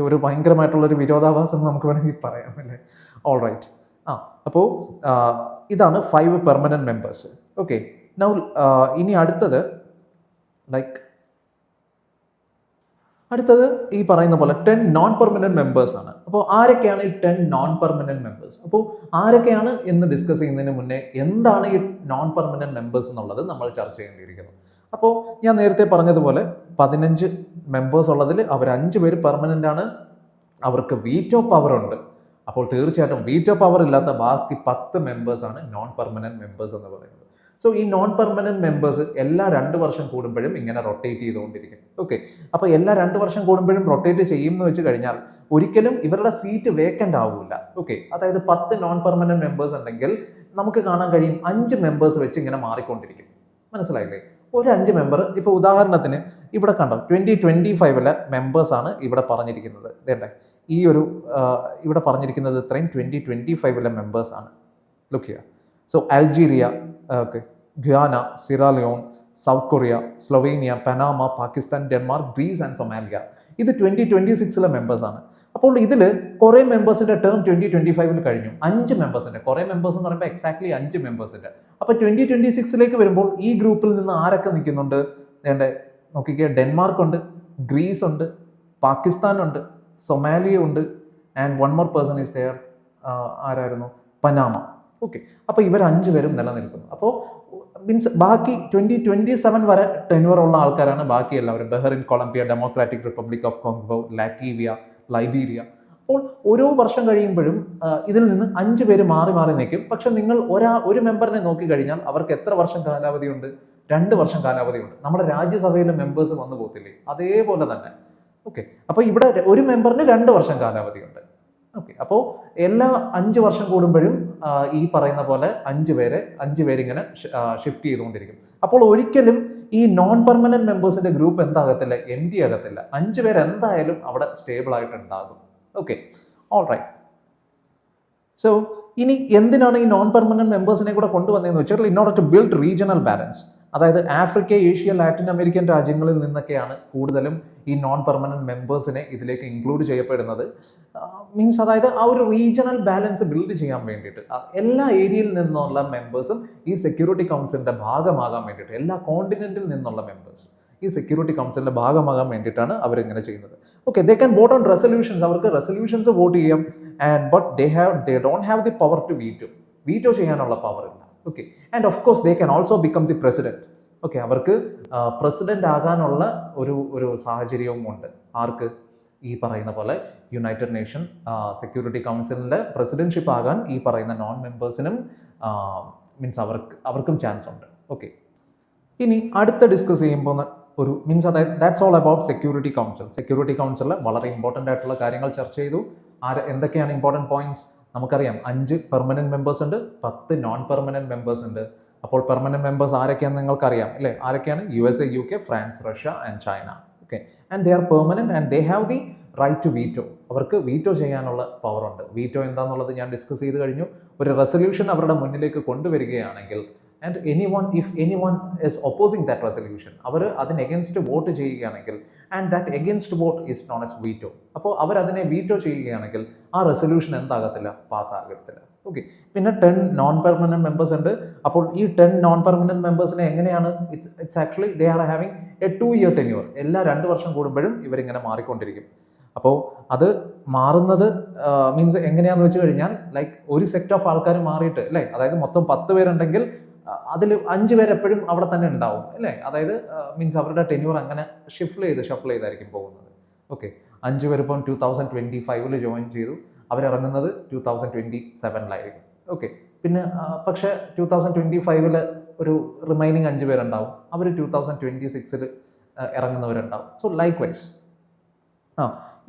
ഒരു ഭയങ്കരമായിട്ടുള്ളൊരു വിരോധാഭാസം നമുക്ക് വേണമെങ്കിൽ പറയാം അല്ലേ? All right. അപ്പോൾ ഇതാണ് 5 പെർമനന്റ് മെമ്പേഴ്സ്. ഓക്കെ, നൗ ഇനി അടുത്തത് ഈ പറയുന്ന പോലെ 10 നോൺ പെർമനന്റ് മെമ്പേഴ്സ് ആണ്. അപ്പോൾ ആരൊക്കെയാണ് ഈ 10 നോൺ പെർമനന്റ് മെമ്പേഴ്സ്? അപ്പോൾ ആരൊക്കെയാണ് എന്ന് ഡിസ്കസ് ചെയ്യുന്നതിന് മുന്നേ എന്താണ് ഈ നോൺ പെർമനന്റ് മെമ്പേഴ്സ് എന്നുള്ളത് നമ്മൾ ചർച്ച ചെയ്യേണ്ടിയിരിക്കുന്നു. അപ്പോൾ ഞാൻ നേരത്തെ പറഞ്ഞതുപോലെ 15 മെമ്പേഴ്സ് ഉള്ളതിൽ അവർ 5 പേര് പെർമനന്റ് ആണ്, അവർക്ക് വീറ്റോ പവർ ഉണ്ട്. അപ്പോൾ തീർച്ചയായിട്ടും വീറ്റോ പവർ ഇല്ലാത്ത ബാക്കി 10 മെമ്പേഴ്സ് ആണ് നോൺ പെർമനന്റ് മെമ്പേഴ്സ് എന്ന് പറയുന്നത്. സോ ഈ നോൺ പെർമനന്റ് മെമ്പേഴ്സ് എല്ലാ 2 വർഷം കൂടുമ്പോഴും ഇങ്ങനെ റൊട്ടേറ്റ് ചെയ്തുകൊണ്ടിരിക്കും. ഓക്കെ, അപ്പോൾ എല്ലാ 2 വർഷം കൂടുമ്പോഴും റൊട്ടേറ്റ് ചെയ്യും എന്ന് വെച്ച് കഴിഞ്ഞാൽ ഒരിക്കലും ഇവരുടെ സീറ്റ് വേക്കൻ്റ് ആവില്ല. ഓക്കെ, അതായത് 10 നോൺ പെർമനന്റ് മെമ്പേഴ്സ് ഉണ്ടെങ്കിൽ നമുക്ക് കാണാൻ കഴിയും 5 മെമ്പേഴ്സ് വെച്ച് ഇങ്ങനെ മാറിക്കൊണ്ടിരിക്കും. മനസ്സിലായില്ലേ? ഒരു 5 മെമ്പർ, ഇപ്പോൾ ഉദാഹരണത്തിന് ഇവിടെ കണ്ടോ 2025 മെമ്പേഴ്സാണ് ഇവിടെ പറഞ്ഞിരിക്കുന്നത്. വേണ്ടേ, ഈ ഒരു ഇവിടെ പറഞ്ഞിരിക്കുന്നത് ഇത്രയും 2025 മെമ്പേഴ്സാണ്. ലുക്ക് ചെയ്യുക. So Algeria, okay, Guyana, Sierra Leone, South Korea, Slovenia, Panama, Pakistan, Denmark, Greece and Somalia. ഇത് 2026 മെമ്പേഴ്സാണ്. അപ്പോൾ ഇതിൽ കുറേ മെമ്പേഴ്സിന്റെ ടേം 2025 കഴിഞ്ഞു. 5 മെമ്പേഴ്സിന്റെ, കുറേ മെമ്പേഴ്സ് എന്ന് പറയുമ്പോൾ എക്സാക്ട്ലി 5 മെമ്പേഴ്സിന്റെ. അപ്പോൾ 2026 വരുമ്പോൾ ഈ ഗ്രൂപ്പിൽ നിന്ന് ആരൊക്കെ നിൽക്കുന്നുണ്ട്? വേണ്ടേ, നോക്കിക്കേ, ഡെൻമാർക്ക് ഉണ്ട്, ഗ്രീസ് ഉണ്ട്, പാകിസ്ഥാൻ ഉണ്ട്, സൊമാലിയ ഉണ്ട്, and one more person is there. ആരായിരുന്നു? പനാമ. ഓക്കെ, അപ്പോൾ ഇവർ 5 പേരും നിലനിൽക്കുന്നു. അപ്പോൾ മീൻസ് ബാക്കി 2027 വരെ ടെന്യൂർ ഉള്ള ആൾക്കാരാണ് ബാക്കി എല്ലാവരും. Bahrain, Colombia, Democratic Republic of Congo, Latvia, Liberia. അപ്പോൾ ഓരോ വർഷം കഴിയുമ്പോഴും ഇതിൽ നിന്ന് 5 പേര് മാറി മാറി നിൽക്കും. പക്ഷെ നിങ്ങൾ ഒരു മെമ്പറിനെ നോക്കിക്കഴിഞ്ഞാൽ അവർക്ക് എത്ര വർഷം കാലാവധിയുണ്ട്? 2 വർഷം കാലാവധിയുണ്ട്. നമ്മുടെ രാജ്യസഭയിലെ മെമ്പേഴ്സ് വന്നു പോകത്തില്ലേ? അതേപോലെ തന്നെ. ഓക്കെ, അപ്പോൾ ഇവിടെ ഒരു മെമ്പറിന് 2 വർഷം കാലാവധിയുണ്ട്. ഓക്കെ, അപ്പോൾ എല്ലാ 5 വർഷം കൂടുമ്പോഴും ഈ പറയുന്ന പോലെ 5 പേരിങ്ങനെ ഷിഫ്റ്റ് ചെയ്തുകൊണ്ടിരിക്കും. അപ്പോൾ ഒരിക്കലും ഈ നോൺ പെർമനന്റ് മെമ്പേഴ്സിന്റെ ഗ്രൂപ്പ് എന്താകത്തില്ല? എം ടി ആകത്തില്ല. 5 പേര് എന്തായാലും അവിടെ സ്റ്റേബിൾ ആയിട്ട് ഉണ്ടാകും. Okay, all right. സോ ഇനി എന്തിനാണ് ഈ നോൺ പെർമനന്റ് മെമ്പേഴ്സിനെ കൂടെ കൊണ്ടുവന്നതെന്ന് വെച്ചാൽ in order to build regional balance. അതായത് ആഫ്രിക്ക, ഏഷ്യ, ലാറ്റിൻ അമേരിക്കൻ രാജ്യങ്ങളിൽ നിന്നൊക്കെയാണ് കൂടുതലും ഈ നോൺ പെർമനന്റ് മെമ്പേഴ്സിനെ ഇതിലേക്ക് ഇൻക്ലൂഡ് ചെയ്യപ്പെടുന്നത്. മീൻസ് അതായത് ആ ഒരു റീജിയണൽ ബാലൻസ് ബിൽഡ് ചെയ്യാൻ വേണ്ടിയിട്ട് എല്ലാ ഏരിയയിൽ നിന്നുള്ള മെമ്പേഴ്സും ഈ സെക്യൂരിറ്റി കൗൺസിലിന്റെ ഭാഗമാകാൻ വേണ്ടിയിട്ട്, എല്ലാ കോണ്ടിനെന്റിൽ നിന്നുള്ള മെമ്പേഴ്സ് ഈ സെക്യൂരിറ്റി കൗൺസിലിന്റെ ഭാഗമാകാൻ വേണ്ടിയിട്ടാണ് അവരിങ്ങനെ ചെയ്യുന്നത്. Okay, they can vote on resolutions. അവർക്ക് റെസൊല്യൂഷൻസ് വോട്ട് ചെയ്യാം. And but they don't have the power to veto ചെയ്യാനുള്ള പവർ ഇല്ല. Okay, and of course they can also become the president. Okay, അവർക്ക് പ്രസിഡന്റ് ആകാനുള്ള ഒരു സാഹചര്യവും ഉണ്ട്. ആർക്ക്? ഈ പറയുന്ന പോലെ യുണൈറ്റഡ് നേഷൻ സെക്യൂരിറ്റി കൗൺസിലിന്റെ പ്രസിഡന്റ്ഷിപ്പ് ആകാൻ ഈ പറയുന്ന നോൺ മെമ്പേഴ്സിനും മീൻസ് അവർക്കും ചാൻസ് ഉണ്ട്. ഓക്കെ, ഇനി അടുത്ത ഡിസ്കസ് ചെയ്യുമ്പോൾ ഒരു മീൻസ് അതായത് that's all about security council. Security കൗൺസിലിൽ വളരെ ഇമ്പോർട്ടൻ്റ് ആയിട്ടുള്ള കാര്യങ്ങൾ ചർച്ച ചെയ്തു. എന്തൊക്കെയാണ് ഇമ്പോർട്ടൻറ്റ് പോയിന്റ്സ് നമുക്കറിയാം. 5 പെർമനൻറ്റ് മെമ്പേഴ്സ് ഉണ്ട്, 10 നോൺ പെർമനൻറ്റ് മെമ്പേഴ്സ് ഉണ്ട്. അപ്പോൾ പെർമനൻറ്റ് മെമ്പേഴ്സ് ആരൊക്കെയാണെന്ന് നിങ്ങൾക്കറിയാം അല്ലേ? ആരൊക്കെയാണ്? USA, UK, France, Russia and China. Okay, and they are permanent and they have the right to veto. അവർക്ക് വീറ്റോ ചെയ്യാനുള്ള പവർ ഉണ്ട്. വീറ്റോ എന്താണെന്നുള്ളത് ഞാൻ ഡിസ്കസ് ചെയ്ത് കഴിഞ്ഞു. ഒരു റെസൊല്യൂഷൻ അവരുടെ മുന്നിലേക്ക് കൊണ്ടുവരികയാണെങ്കിൽ and if anyone is opposing that resolution, അവർ അതിന് എഗൻസ്റ്റ് വോട്ട് ചെയ്യുകയാണെങ്കിൽ and that against vote is known as veto. അപ്പോൾ അവരതിനെ വീറ്റോ ചെയ്യുകയാണെങ്കിൽ ആ റെസൊല്യൂഷൻ എന്താകത്തില്ല? പാസ്സാകത്തില്ല. ഓക്കെ, പിന്നെ 10 നോൺ പെർമനൻറ്റ് മെമ്പേഴ്സ് ഉണ്ട്. അപ്പോൾ ഈ 10 നോൺ പെർമനൻറ്റ് മെമ്പേഴ്സിനെ എങ്ങനെയാണ്? It's actually they are having A 2-year tenure. എല്ലാ 2 വർഷം കൂടുമ്പോഴും ഇവരിങ്ങനെ മാറിക്കൊണ്ടിരിക്കും. അപ്പോൾ അത് മാറുന്നത് മീൻസ് എങ്ങനെയാണെന്ന് വെച്ച് കഴിഞ്ഞാൽ ലൈക്ക് ഒരു സെറ്റ് ഓഫ് ആൾക്കാർ മാറിയിട്ട് അല്ലേ, അതായത് മൊത്തം 10 പേരുണ്ടെങ്കിൽ അതിൽ 5 പേര് എപ്പോഴും അവിടെ തന്നെ ഉണ്ടാവും അല്ലേ. അതായത് മീൻസ് അവരുടെ ടെന്യൂർ അങ്ങനെ ഷഫിൾ ചെയ്തായിരിക്കും പോകുന്നത്. ഓക്കെ, 5 പേര് ഇപ്പം 2025 ജോയിൻ ചെയ്തു, അവരിറങ്ങുന്നത് 2027 ഓക്കെ, പിന്നെ പക്ഷേ 2025 ഒരു റിമൈനിങ് 5 പേരുണ്ടാവും, അവർ 2026 ഇറങ്ങുന്നവരുണ്ടാവും. So likewise.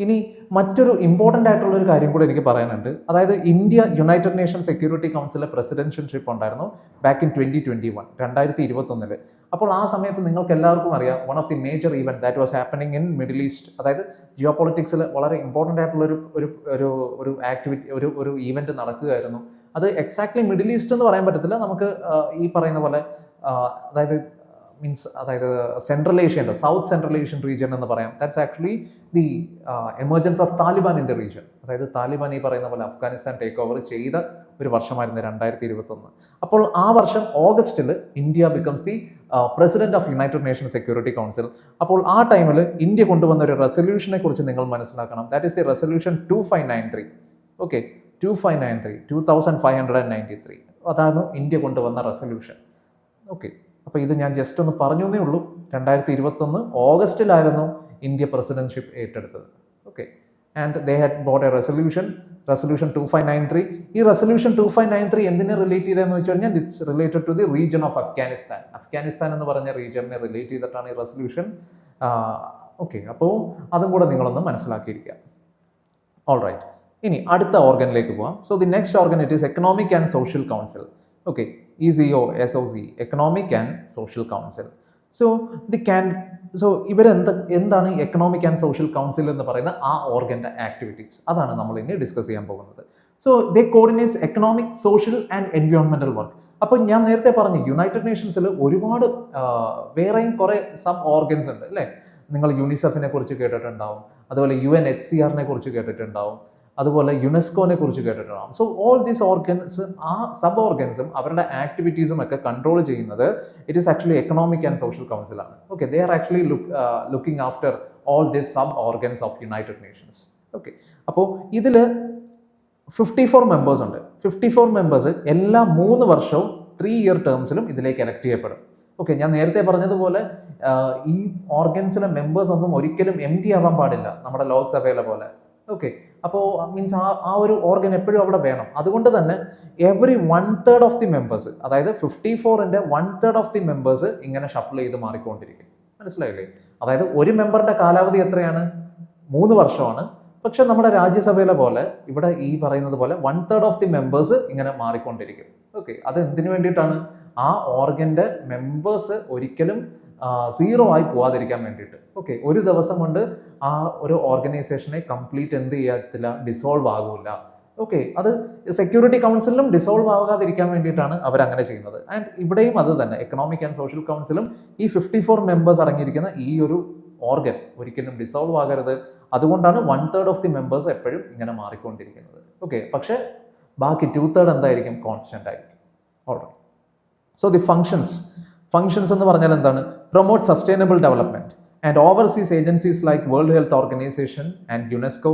ഇനി മറ്റൊരു ഇമ്പോർട്ടൻ്റ് ആയിട്ടുള്ള ഒരു കാര്യം കൂടെ എനിക്ക് പറയാനുണ്ട്. അതായത് ഇന്ത്യ യുണൈറ്റഡ് നേഷൻ സെക്യൂരിറ്റി കൗൺസിലെ പ്രസിഡൻഷ്യൽഷിപ്പ് ഉണ്ടായിരുന്നു ബാക്ക് ഇൻ 2021. അപ്പോൾ ആ സമയത്ത് നിങ്ങൾക്ക് എല്ലാവർക്കും അറിയാം, one of the major event that was happening in middle east. അതായത് ജിയോ പൊളിറ്റിക്സിൽ വളരെ ഇമ്പോർട്ടൻ്റ് ആയിട്ടുള്ള ഒരു ആക്ടിവിറ്റി, ഒരു ഈവന്റ് നടക്കുകയായിരുന്നു. അത് എക്സാക്ട്ലി മിഡിൽ ഈസ്റ്റ് എന്ന് പറയാൻ പറ്റത്തില്ല, നമുക്ക് ഈ പറയുന്ന പോലെ അതായത് സെൻട്രൽ ഏഷ്യൻ്റെ സൗത്ത് സെൻട്രൽ ഏഷ്യൻ റീജിയൻ എന്ന് പറയാം. That's actually the emergence of Taliban in the region. അതായത് താലിബാൻ ഈ പറയുന്ന പോലെ അഫ്ഗാനിസ്ഥാൻ ടേക്ക് ഓവർ ചെയ്ത ഒരു വർഷമായിരുന്നു 2021. അപ്പോൾ ആ വർഷം ഓഗസ്റ്റിൽ India becomes the president of United Nation security council. അപ്പോൾ ആ ടൈമിൽ ഇന്ത്യ കൊണ്ടുവന്ന ഒരു റെസൊല്യൂഷനെ കുറിച്ച് നിങ്ങൾ മനസ്സിലാക്കണം. That is the resolution 2593. Okay, 2593 അതാണ് ഇന്ത്യ കൊണ്ടുവന്ന റെസൊല്യൂഷൻ. ഓക്കെ, അപ്പോൾ ഇത് ഞാൻ ജസ്റ്റ് ഒന്ന് പറഞ്ഞു എന്നേ ഉള്ളൂ. 2021 ഓഗസ്റ്റിലായിരുന്നു ഇന്ത്യ പ്രസിഡൻഷിപ്പ് ഏറ്റെടുത്തത്. Okay, and they had bought a resolution 2593. ഈ റെസൊല്യൂഷൻ 2593 എന്തിനെ റിലേറ്റ് ചെയ്തതെന്ന് വെച്ച് കഴിഞ്ഞാൽ it's related to the region of Afghanistan എന്ന് പറഞ്ഞ റീജിയനെ റിലേറ്റ് ചെയ്തിട്ടാണ് ഈ റെസൊല്യൂഷൻ. ഓക്കെ, അപ്പോൾ അതും കൂടെ നിങ്ങളൊന്ന് മനസ്സിലാക്കിയിരിക്കുക. ഓൾ റൈറ്റ്, ഇനി അടുത്ത ഓർഗനിലേക്ക് പോവാം. So the next organ it is economic and social council. Okay, ECO, SOC, economic and social council. So എന്താണ് എക്കണോമിക് ആൻഡ് സോഷ്യൽ കൗൺസിൽ എന്ന് പറയുന്ന ആ ഓർഗൻ്റെ ആക്ടിവിറ്റീസ്? അതാണ് നമ്മൾ ഇനി ഡിസ്കസ് ചെയ്യാൻ പോകുന്നത്. So they coordinates economic, social and എൻവയോൺമെന്റൽ വർക്ക്. അപ്പോൾ ഞാൻ നേരത്തെ പറഞ്ഞു യുണൈറ്റഡ് നേഷൻസിൽ ഒരുപാട് വേറെയും കുറേ സബ് ഓർഗൻസ് ഉണ്ട് അല്ലേ. നിങ്ങൾ യുനിസെഫിനെ കുറിച്ച് കേട്ടിട്ടുണ്ടാവും, അതുപോലെ UNHCR കുറിച്ച് കേട്ടിട്ടുണ്ടാവും, അതുപോലെ യുനെസ്കോനെ കുറിച്ച് കേട്ടിട്ടുണ്ടാകും. സോ ഓൾ ദീസ് ഓർഗൻസ്, ആ സബ് ഓർഗൻസും അവരുടെ ആക്ടിവിറ്റീസും ഒക്കെ കൺട്രോൾ ചെയ്യുന്നത് it is actually economic and social കൗൺസിലാണ്. Okay, they are actually looking after all these sub organs of United Nations. Okay, അപ്പോൾ ഇതിൽ 54 മെമ്പേഴ്സ് ഉണ്ട്. 54 മെമ്പേഴ്സ് എല്ലാ 3 വർഷവും 3-year ടേംസിലും ഇതിലേക്ക് എലക്ട് ചെയ്യപ്പെടും. ഓക്കെ, ഞാൻ നേരത്തെ പറഞ്ഞതുപോലെ ഈ ഓർഗൻസിലെ മെമ്പേഴ്സ് ഒന്നും ഒരിക്കലും MD ആവാൻ പാടില്ല, നമ്മുടെ ലോക്സഭയിലെ പോലെ. ഓക്കെ, അപ്പോൾ മീൻസ് ആ ഒരു ഓർഗൻ എപ്പോഴും അവിടെ വേണം. അതുകൊണ്ട് തന്നെ എവറി 1/3 ഓഫ് ദി മെമ്പേഴ്സ്, അതായത് 54ന്റെ 1/3 ഓഫ് ദി മെമ്പേഴ്സ് ഇങ്ങനെ ഷഫിൾ ചെയ്ത് മാറിക്കൊണ്ടിരിക്കും. മനസ്സിലായില്ലേ? അതായത് ഒരു മെമ്പറിന്റെ കാലാവധി എത്രയാണ്? 3 വർഷമാണ്. പക്ഷെ നമ്മുടെ രാജ്യസഭയിലെ പോലെ ഇവിടെ ഈ പറയുന്നത് പോലെ 1/3 ഓഫ് ദി മെമ്പേഴ്സ് ഇങ്ങനെ മാറിക്കൊണ്ടിരിക്കും. ഓക്കെ, അത് എന്തിനു വേണ്ടിയിട്ടാണ്? ആ ഓർഗന്റെ മെമ്പേഴ്സ് ഒരിക്കലും 0 ആയി പോവാതിരിക്കാൻ വേണ്ടിയിട്ട്. ഓക്കെ, ഒരു ദിവസം കൊണ്ട് ആ ഒരു ഓർഗനൈസേഷനെ കംപ്ലീറ്റ് എന്ത് ചെയ്യത്തില്ല, ഡിസോൾവ് ആകില്ല. ഓക്കെ, അത് സെക്യൂരിറ്റി കൗൺസിലും ഡിസോൾവ് ആകാതിരിക്കാൻ വേണ്ടിയിട്ടാണ് അവരങ്ങനെ ചെയ്യുന്നത്. ആൻഡ് ഇവിടെയും അത് തന്നെ, എക്കണോമിക് ആൻഡ് സോഷ്യൽ കൗൺസിലും ഈ 54 മെമ്പേഴ്സ് അടങ്ങിയിരിക്കുന്ന ഈ ഒരു ഓർഗൻ ഒരിക്കലും ഡിസോൾവ് ആകരുത്. അതുകൊണ്ടാണ് 1/3 ഓഫ് ദി മെമ്പേഴ്സ് എപ്പോഴും ഇങ്ങനെ മാറിക്കൊണ്ടിരിക്കുന്നത്. ഓക്കെ, പക്ഷേ ബാക്കി 2/3 എന്തായിരിക്കും? കോൺസ്റ്റന്റ് ആയിരിക്കും. ഓൾറൈറ്റ്, സോ ദി ഫങ്ഷൻസ് എന്ന് പറഞ്ഞാൽ എന്താണ്? Promote sustainable development and overseas agencies like world Health organisation and UNESCO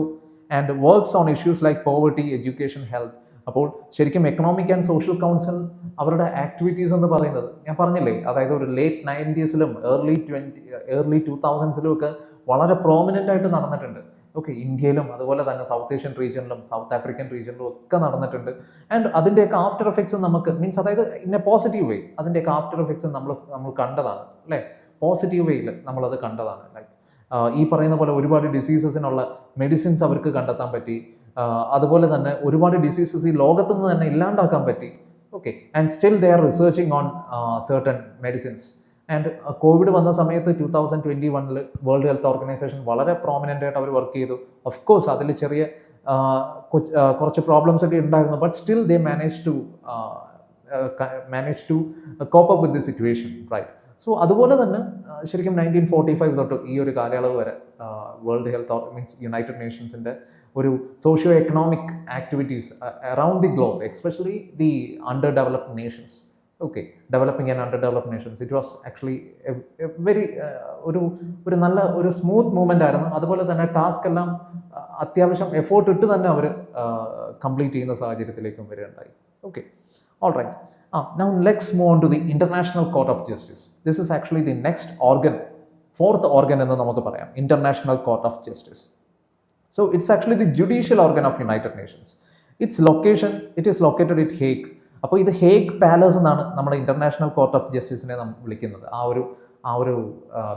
and works on issues like poverty, education, health. അപ്പോൾ ശരിക്കും എക്കണോമിക് ആൻഡ് സോഷ്യൽ കൗൺസിൽ അവരുടെ ആക്ടിവിറ്റീസ് എന്ന് പറയുന്നത് ഞാൻ പറഞ്ഞില്ലേ, അതായത് ഒരു ലേറ്റ് 90s ഏർലി 2000s ഒക്കെ വളരെ പ്രോമിനൻ്റ് ആയിട്ട് നടന്നിട്ടുണ്ട്. ഓക്കെ, ഇന്ത്യയിലും അതുപോലെ തന്നെ സൗത്ത് ഏഷ്യൻ റീജിയനിലും സൗത്ത് ആഫ്രിക്കൻ റീജിയനിലും ഒക്കെ നടന്നിട്ടുണ്ട്. ആൻഡ് അതിൻ്റെയൊക്കെ ആഫ്റ്റർ എഫക്ട്സ് നമുക്ക് മീൻസ് അതായത് ഇൻ എ പോസിറ്റീവ് വേ അതിൻ്റെയൊക്കെ ആഫ്റ്റർ എഫക്ട്സ് നമ്മൾ കണ്ടതാണ് അല്ലേ. പോസിറ്റീവ് വേയിൽ നമ്മളത് കണ്ടതാണ്. ലൈക്ക് ഈ പറയുന്ന പോലെ ഒരുപാട് ഡിസീസസിനുള്ള മെഡിസിൻസ് അവർക്ക് കണ്ടെത്താൻ പറ്റി. അതുപോലെ തന്നെ ഒരുപാട് ഡിസീസസ് ഈ ലോകത്തു നിന്ന് തന്നെ ഇല്ലാണ്ടാക്കാൻ പറ്റി. Okay, and still they are researching on certain medicines. And Covid വന്ന സമയത്ത് 2021 വേൾഡ് ഹെൽത്ത് ഓർഗനൈസേഷൻ വളരെ പ്രോമിനൻ്റ് ആയിട്ട് അവർ വർക്ക് ചെയ്തു. ഓഫ് കോഴ്സ് അതിൽ ചെറിയ കുറച്ച് പ്രോബ്ലംസ് ഒക്കെ ഉണ്ടായിരുന്നു, but still they manage to cope up with the situation, right? So അതുപോലെ തന്നെ ശരിക്കും 1945 തൊട്ട് ഈ ഒരു കാലയളവ് വരെ വേൾഡ് ഹെൽത്ത് മീൻസ് യുണൈറ്റഡ് നേഷൻസിൻ്റെ ഒരു socio economic activities around the globe, especially the under developed Nations, okay, developing and under developed Nations, it was actually very ഒരു നല്ല ഒരു സ്മൂത്ത് മൂവ്മെൻ്റ് ആയിരുന്നു. അതുപോലെ തന്നെ ടാസ്ക് എല്ലാം അത്യാവശ്യം എഫോർട്ട് ഇട്ട് തന്നെ അവർ കംപ്ലീറ്റ് ചെയ്യുന്ന സാഹചര്യത്തിലേക്കും വരികയുണ്ടായി. Okay, all right. Now let's move on to the International Court of Justice. This is actually the next organ, fourth organ എന്ന് നമുക്ക് പറയാം, International Court of Justice. So it's actually the judicial organ of United Nations. Its location, it is located at Hague. അപ്പോൾ ഇത് ഹേഗ് പാലസ് എന്നാണ് നമ്മുടെ ഇന്റർനാഷണൽ കോർട്ട് ഓഫ് ജസ്റ്റിസിനെ നമ്മൾ വിളിക്കുന്നത്, ആ ഒരു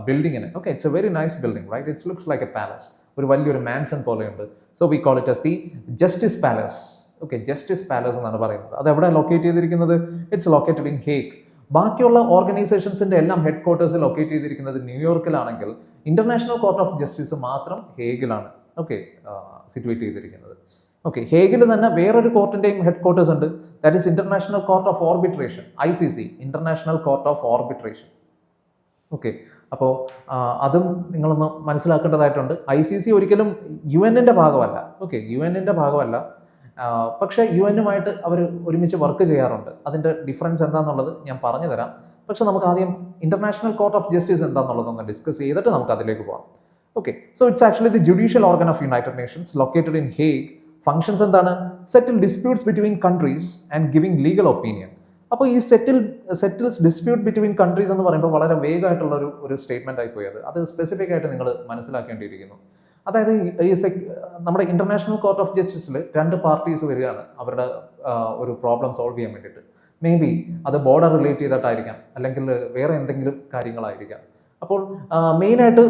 ബിൽഡിങ്ങിന്. Okay, it's a very nice building, right? It's looks like a palace, ഒരു വലിയൊരു മാൻസൺ പോലെയുണ്ട്. So we call it as the justice palace. Okay, justice palace എന്നാണ് പറയുന്നത്. അത് എവിടെ ലൊക്കേറ്റ് ചെയ്തിരിക്കുന്നത്? It's located in Hague. ബാക്കിയുള്ള ഓർഗനൈസേഷൻസിന്റെ എല്ലാം ഹെഡ് ക്വാർട്ടേഴ്സ് ലൊക്കേറ്റ് ചെയ്തിരിക്കുന്നത് ന്യൂയോർക്കിലാണെങ്കിൽ ഇന്റർനാഷണൽ കോർട്ട് ഓഫ് ജസ്റ്റിസ് മാത്രം ഹേഗിലാണ്, ഓക്കെ, സിറ്റുവേറ്റ് ചെയ്തിരിക്കുന്നത്. ഓക്കെ, ഹേഗിൽ തന്നെ വേറൊരു കോർട്ടിന്റെയും ഹെഡ് ക്വാർട്ടേഴ്സ് ഉണ്ട്, that is international court of arbitration, ICC, international court of arbitration. Okay, അപ്പോൾ അതും നിങ്ങളൊന്ന് മനസ്സിലാക്കേണ്ടതായിട്ടുണ്ട്. ICC ഒരിക്കലും UN-ന്റെ ഭാഗമല്ല, ഓക്കെ, UN-ന്റെ ഭാഗമല്ല, പക്ഷേ UN-ഉമായിട്ട് അവർ ഒരുമിച്ച് വർക്ക് ചെയ്യാറുണ്ട്. അതിൻ്റെ ഡിഫറൻസ് എന്താണെന്നുള്ളത് ഞാൻ പറഞ്ഞു തരാം. പക്ഷെ നമുക്ക് ആദ്യം ഇന്റർനാഷണൽ കോർട്ട് ഓഫ് ജസ്റ്റിസ് എന്താണെന്നുള്ളതൊന്ന് ഡിസ്കസ് ചെയ്തിട്ട് നമുക്ക് അതിലേക്ക് പോകാം. Okay, so it's actually the judicial organ of United Nations located in Hague. Functions എന്താണ്? Settle disputes between countries and giving legal opinion. അപ്പോൾ ഈ സെറ്റിൽസ് ഡിസ്പ്യൂട്ട് ബിറ്റ്വീൻ കൺട്രീസ് എന്ന് പറയുമ്പോൾ വളരെ വേഗമായിട്ടുള്ള ഒരു സ്റ്റേറ്റ്മെന്റ് ആയി പോയത്. അത് സ്പെസിഫിക് ആയിട്ട് നിങ്ങൾ മനസ്സിലാക്കേണ്ടിയിരിക്കുന്നു. അതായത് ഈ നമ്മുടെ ഇന്റർനാഷണൽ കോർട്ട് ഓഫ് ജസ്റ്റിസിൽ രണ്ട് പാർട്ടീസ് വരികയാണ് അവരുടെ ഒരു പ്രോബ്ലം സോൾവ് ചെയ്യാൻ വേണ്ടിയിട്ട്. മേ ബി അത് ബോർഡർ റിലേറ്റ് ചെയ്തിട്ടായിരിക്കാം, അല്ലെങ്കിൽ വേറെ എന്തെങ്കിലും കാര്യങ്ങളായിരിക്കാം. അപ്പോൾ മെയിനായിട്ട്